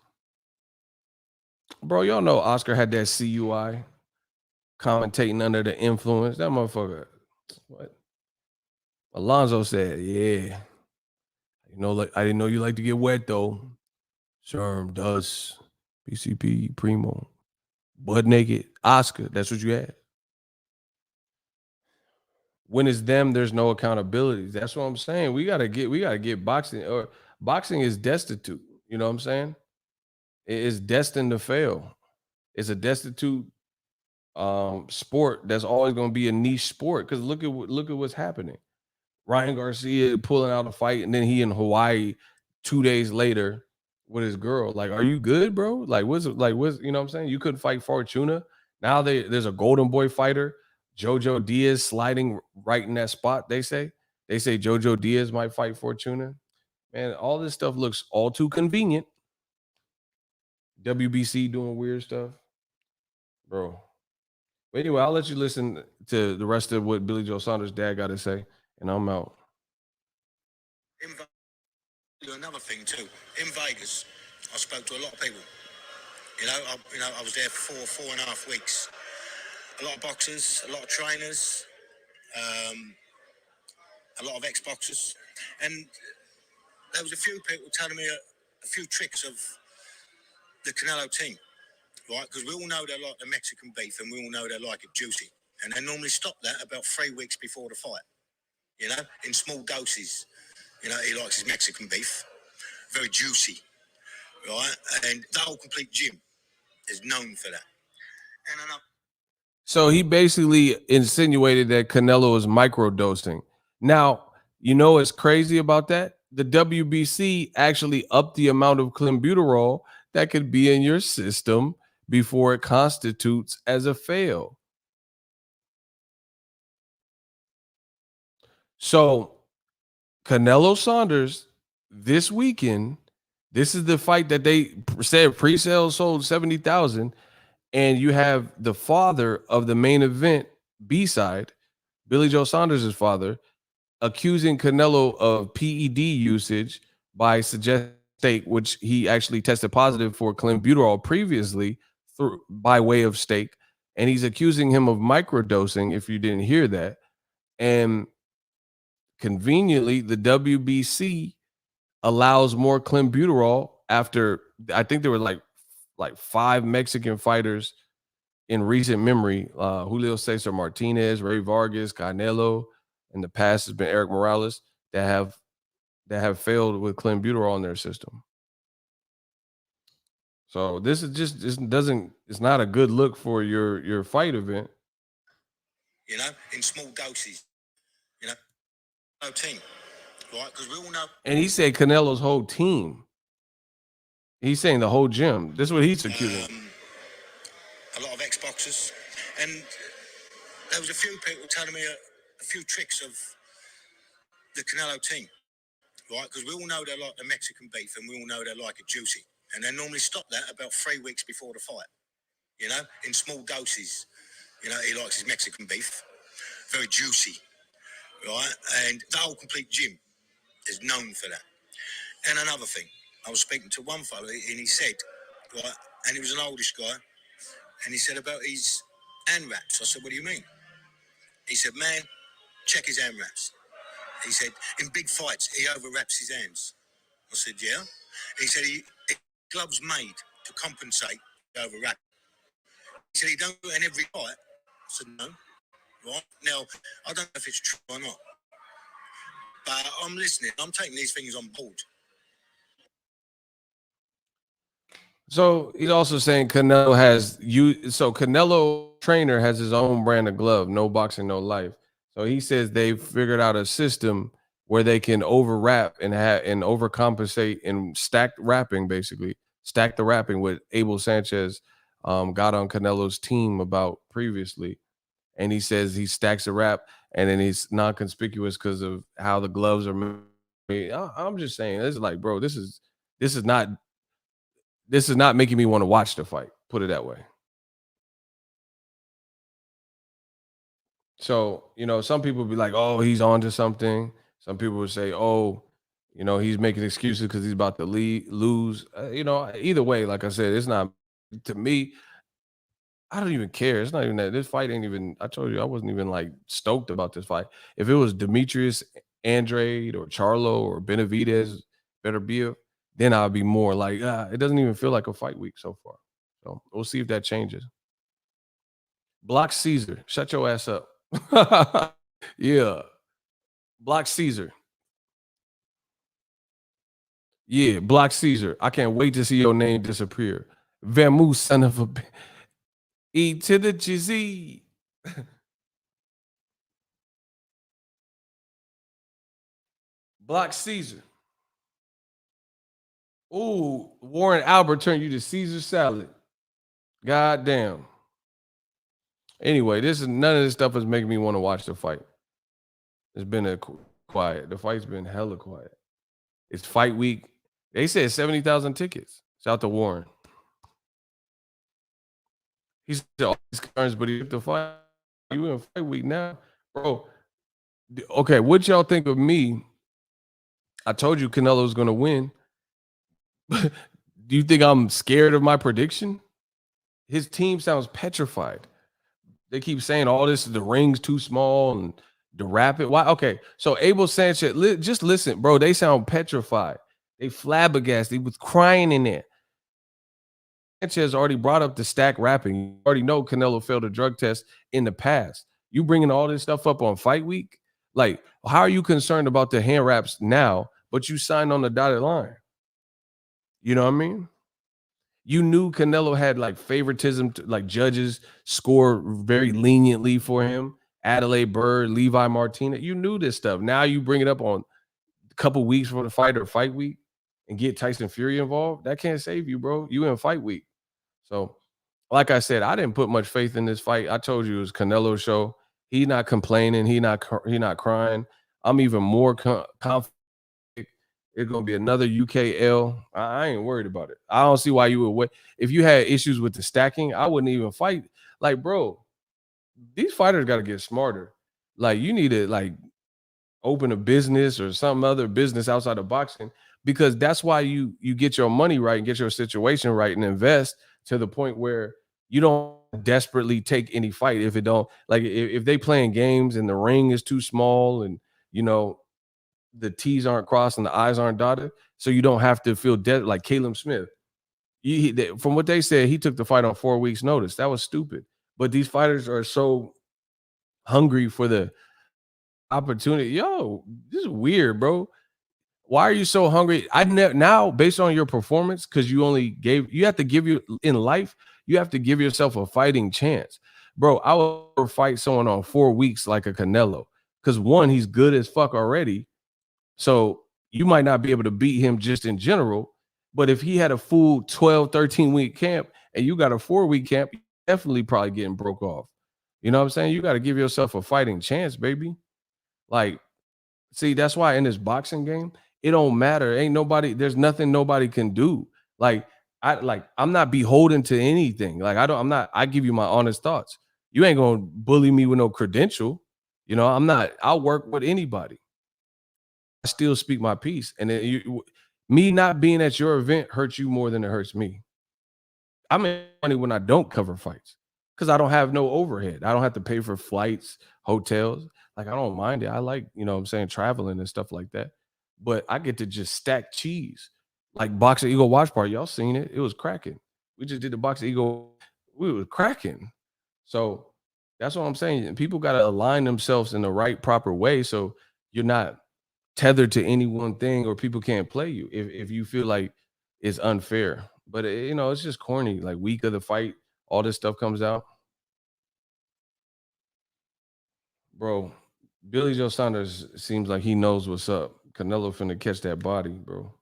bro, y'all know Oscar had that CUI commentating under the influence. That motherfucker, what? Alonzo said, yeah. You know, like I didn't know you like to get wet though. Sherm does. PCP, Primo, butt naked. Oscar, that's what you had. When it's them, there's no accountability. That's what I'm saying. We gotta get boxing, or boxing is destitute. You know what I'm saying? It is destined to fail. It's a destitute sport that's always gonna be a niche sport. Because look at what's happening. Ryan Garcia pulling out a fight, and then he in Hawaii 2 days later with his girl. Like, are you good, bro? Like, what's you know what I'm saying? You couldn't fight Fortuna. Now there's a Golden Boy fighter, Jojo Diaz, sliding right in that spot. They say Jojo Diaz might fight Fortuna. Man, all this stuff looks all too convenient. WBC doing weird stuff, bro. But anyway, I'll let you listen to the rest of what Billy Joe Saunders' dad got to say, and I'm out. Another thing too, in Vegas, I spoke to a lot of people. I was there for 4.5 weeks. A lot of boxers, a lot of trainers, a lot of ex-boxers, and there was a few people telling me a few tricks of the Canelo team, right? Because we all know they like the Mexican beef, and we all know they like it juicy, and they normally stop that about 3 weeks before the fight. You know, in small doses. You know, he likes his Mexican beef, very juicy, right? And the whole complete gym is known for that. And So he basically insinuated that Canelo is microdosing. Now, you know what's crazy about that? The WBC actually upped the amount of clenbuterol that could be in your system before it constitutes as a fail. So Canelo Saunders this weekend, this is the fight that they said pre-sale sold 70,000. And you have the father of the main event, B-side, Billy Joe Saunders' father, accusing Canelo of PED usage by suggesting steak, which he actually tested positive for clenbuterol previously by way of steak. And he's accusing him of microdosing, if you didn't hear that. And conveniently, the WBC allows more clenbuterol after, I think there were like 5 Mexican fighters in recent memory, Julio Cesar Martinez, Ray Vargas, Canelo. In the past has been Eric Morales that have failed with clenbuterol in their system. So this is just doesn't. It's not a good look for your fight event. You know, in small doses. You know, no team, right? Because we all know. And he said Canelo's whole team. He's saying the whole gym. This is what he's accusing. A lot of ex-boxers, and there was a few people telling me a few tricks of the Canelo team, right? Because we all know they like the Mexican beef, and we all know they like it juicy, and they normally stop that about 3 weeks before the fight. You know, in small doses. You know, he likes his Mexican beef, very juicy, right? And the whole complete gym is known for that. And another thing, I was speaking to one fellow, and he said, right, and he was an oldish guy, and he said about his hand wraps. I said, what do you mean? He said, man, check his hand wraps. He said, in big fights, he overwraps his hands. I said, yeah. He said, he gloves made to compensate the overwrap. He said, he don't do it in every fight. I said, no. Right? Now, I don't know if it's true or not, but I'm listening. I'm taking these things on board. So he's also saying Canelo has you. So Canelo trainer has his own brand of glove, no boxing, no life. So he says they've figured out a system where they can overwrap and overcompensate and stack wrapping, basically stack the wrapping, what Abel Sanchez got on Canelo's team about previously. And he says he stacks a wrap and then he's non-conspicuous because of how the gloves are made. I'm just saying, this is like, bro, this is not making me want to watch the fight. Put it that way. So, you know, some people be like, oh, he's on to something. Some people would say, oh, you know, he's making excuses because he's about to lose. You know, either way, like I said, it's not, to me, I don't even care. It's not even that. This fight ain't even, I told you, I wasn't even like stoked about this fight. If it was Demetrius Andrade or Charlo or Benavidez, Beterbiev, then I'll be more like, it doesn't even feel like a fight week so far. So we'll see if that changes. Block Caesar. Shut your ass up. Yeah. Block Caesar. Yeah, Block Caesar. I can't wait to see your name disappear. Vamu, son of a E to the Jizzy. Block Caesar. Ooh, Warren Albert turned you to Caesar salad. God damn. Anyway, none of this stuff is making me want to watch the fight. It's been quiet. The fight's been hella quiet. It's fight week. They said 70,000 tickets. Shout out to Warren. He's all these concerns, but he took the fight. You in fight week now, bro. Okay, what y'all think of me? I told you Canelo's gonna win. Do you think I'm scared of my prediction? His team sounds petrified. They keep saying all this, the ring's too small and the rapid. Why? Okay, so Abel Sanchez, just listen, bro. They sound petrified. They flabbergasted. He was crying in there. Sanchez already brought up the stack wrapping. You already know Canelo failed a drug test in the past. You bringing all this stuff up on fight week? Like, how are you concerned about the hand wraps now, but you signed on the dotted line? You know what I mean? You knew Canelo had like favoritism, like judges score very leniently for him. Adelaide Bird, Levi Martinez. You knew this stuff. Now you bring it up on a couple weeks for the fight or fight week and get Tyson Fury involved. That can't save you, bro. You in fight week. So, like I said, I didn't put much faith in this fight. I told you it was Canelo's show. He's not complaining. He not crying. I'm even more confident. It's gonna be another UKL. I ain't worried about it. I don't see why you would wait. If you had issues with the stacking, I wouldn't even fight. Like, bro, these fighters got to get smarter. Like, you need to like open a business or some other business outside of boxing, because that's why you get your money right and get your situation right and invest to the point where you don't desperately take any fight if it don't, like, if they playing games and the ring is too small and, you know, the T's aren't crossed and the I's aren't dotted, so you don't have to feel dead like Caleb Smith. From what they said, he took the fight on 4 weeks' notice. That was stupid. But these fighters are so hungry for the opportunity. Yo, this is weird, bro. Why are you so hungry? Now, based on your performance, because you have to give you in life, you have to give yourself a fighting chance. Bro, I would never fight someone on 4 weeks like a Canelo. Because one, he's good as fuck already. So you might not be able to beat him just in general. But if he had a full 12, 13-week camp and you got a 4-week camp, you're definitely probably getting broke off. You know what I'm saying? You got to give yourself a fighting chance, baby. Like, see, that's why in this boxing game, it don't matter. There's nothing nobody can do. I'm not beholden to anything. I give you my honest thoughts. You ain't gonna bully me with no credential. I'll work with anybody. I still speak my piece. And me not being at your event hurts you more than it hurts me. I make money when I don't cover fights because I don't have no overhead. I don't have to pay for flights, hotels. Like, I don't mind it. I like, traveling and stuff like that. But I get to just stack cheese. Like Boxing Eagle watch party. Y'all seen it. It was cracking. We just did the Boxing Eagle. We were cracking. So that's what I'm saying. People got to align themselves in the right, proper way. So you're not tethered to any one thing or people can't play you if you feel like it's unfair. But it's just corny. Like, week of the fight, all this stuff comes out. Bro, Billy Joe Saunders seems like he knows what's up. Canelo finna catch that body, bro.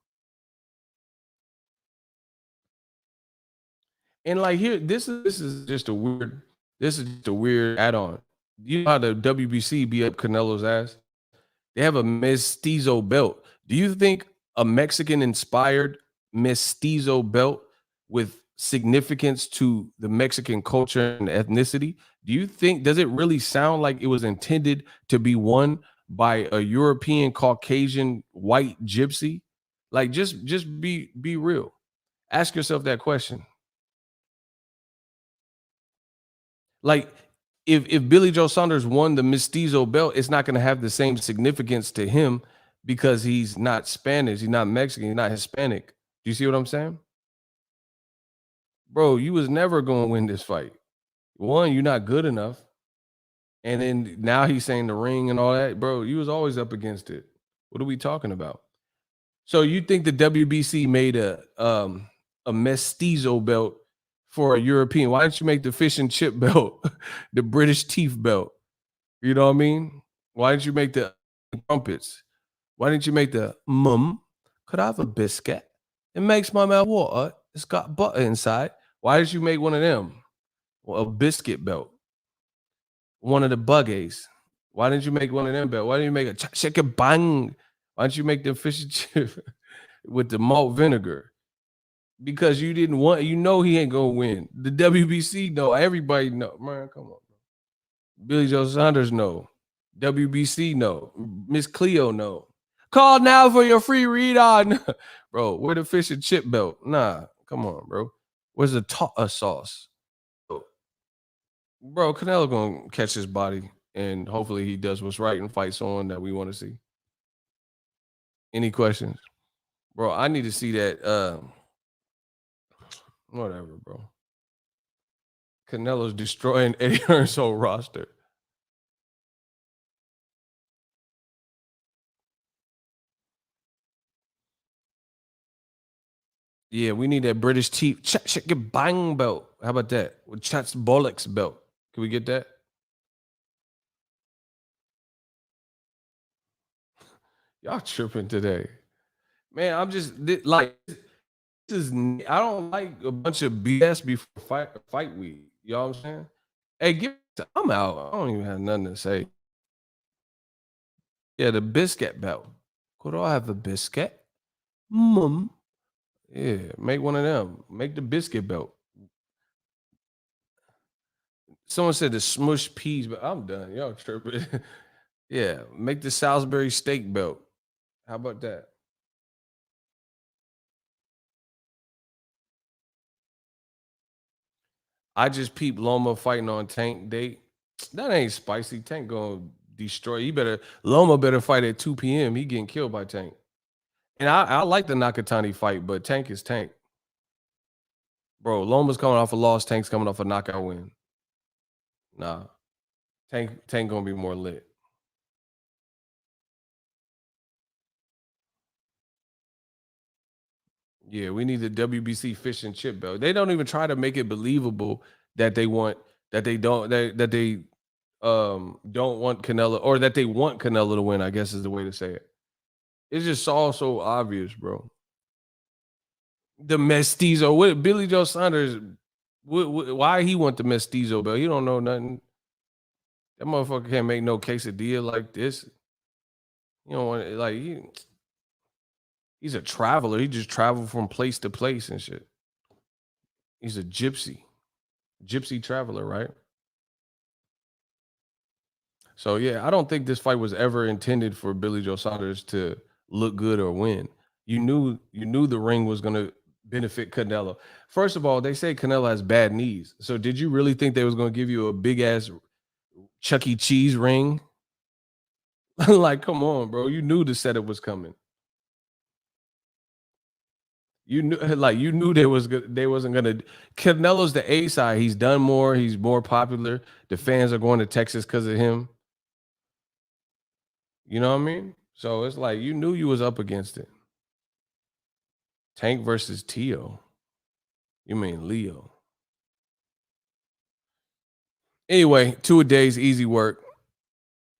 And like, here, this is just a weird add-on. You know how the WBC be up Canelo's ass? They have a mestizo belt. Do you think a Mexican-inspired mestizo belt with significance to the Mexican culture and ethnicity, does it really sound like it was intended to be won by a European Caucasian white gypsy? Like, just be real. Ask yourself that question. Like, if Billy Joe Saunders won the mestizo belt, it's not going to have the same significance to him because he's not Spanish, he's not Mexican, he's not Hispanic. Do you see what I'm saying? Bro, you was never going to win this fight. One, you're not good enough. And then now he's saying the ring and all that. Bro, you was always up against it. What are we talking about? So you think the WBC made a mestizo belt for a European? Why didn't you make the fish and chip belt, the British teeth belt? You know what I mean? Why didn't you make the crumpets? Why didn't you make the could I have a biscuit? It makes my mouth water. It's got butter inside. Why did you make one of them? Well, a biscuit belt. One of the buggies. Why didn't you make one of them belt? Why didn't you make a chicken bang? Why didn't you make the fish and chip with the malt vinegar? Because you didn't want, he ain't gonna win. The WBC, no, everybody know. Man, come on, bro. Billy Joe Saunders, no. WBC, no. Miss Cleo, no. Call now for your free read on. Bro, where the fish and chip belt? Nah, come on, bro. Where's the sauce? Bro, Canelo gonna catch his body, and hopefully he does what's right and fights someone that we want to see. Any questions? Bro, I need to see that. Whatever, bro. Canelo's destroying Eddie Hearn's whole roster. Yeah, we need that British teeth chicken bang belt. How about that? With Chat's bollocks belt. Can we get that? Y'all tripping today. Man, I'm just like, I don't like a bunch of BS before fight week. You know what I'm saying? Hey, I'm out. I don't even have nothing to say. Yeah, the biscuit belt. Could I have a biscuit? Yeah, make one of them. Make the biscuit belt. Someone said the smush peas, but I'm done. Y'all tripping. Yeah, make the Salisbury steak belt. How about that? I just peeped Loma fighting on Tank date. That ain't spicy. Tank gonna destroy. Loma better fight at 2 p.m. He getting killed by Tank. And I like the Nakatani fight, but Tank is Tank. Bro, Loma's coming off a loss. Tank's coming off a knockout win. Nah. Tank gonna be more lit. Yeah, we need the WBC fish and chip belt. They don't even try to make it believable that they want that they don't that they don't want Canelo, or that they want Canelo to win, I guess is the way to say it. It's just all so obvious, bro. The mestizo, what Billy Joe Saunders, why he want the mestizo belt? He don't know nothing. That motherfucker can't make no quesadilla like this. You know, like he's a traveler. He just traveled from place to place and shit. He's a gypsy traveler, right? So yeah, I don't think this fight was ever intended for Billy Joe Saunders to look good or win. You knew the ring was gonna benefit Canelo. First of all, they say Canelo has bad knees. So did you really think they was gonna give you a big ass Chuck E. Cheese ring? Like, come on, bro. You knew the setup was coming. You knew they wasn't gonna. Canelo's the A side. He's done more. He's more popular. The fans are going to Texas because of him. You know what I mean? So it's like you knew you was up against it. Tank versus Tio. You mean Leo? Anyway, 2 a days, easy work.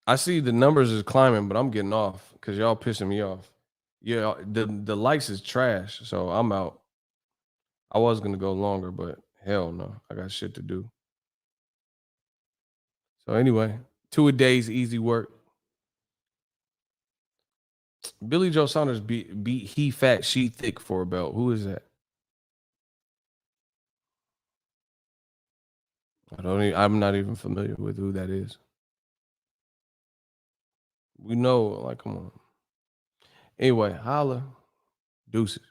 I see the numbers is climbing, but I'm getting off because y'all pissing me off. Yeah, the likes is trash, so I'm out. I was gonna go longer, but hell no, I got shit to do. So anyway, 2 a days, easy work. Billy Joe Saunders beat he fat, she thick for a belt. Who is that? I'm not even familiar with who that is. We know, like, come on. Anyway, holla. Deuces.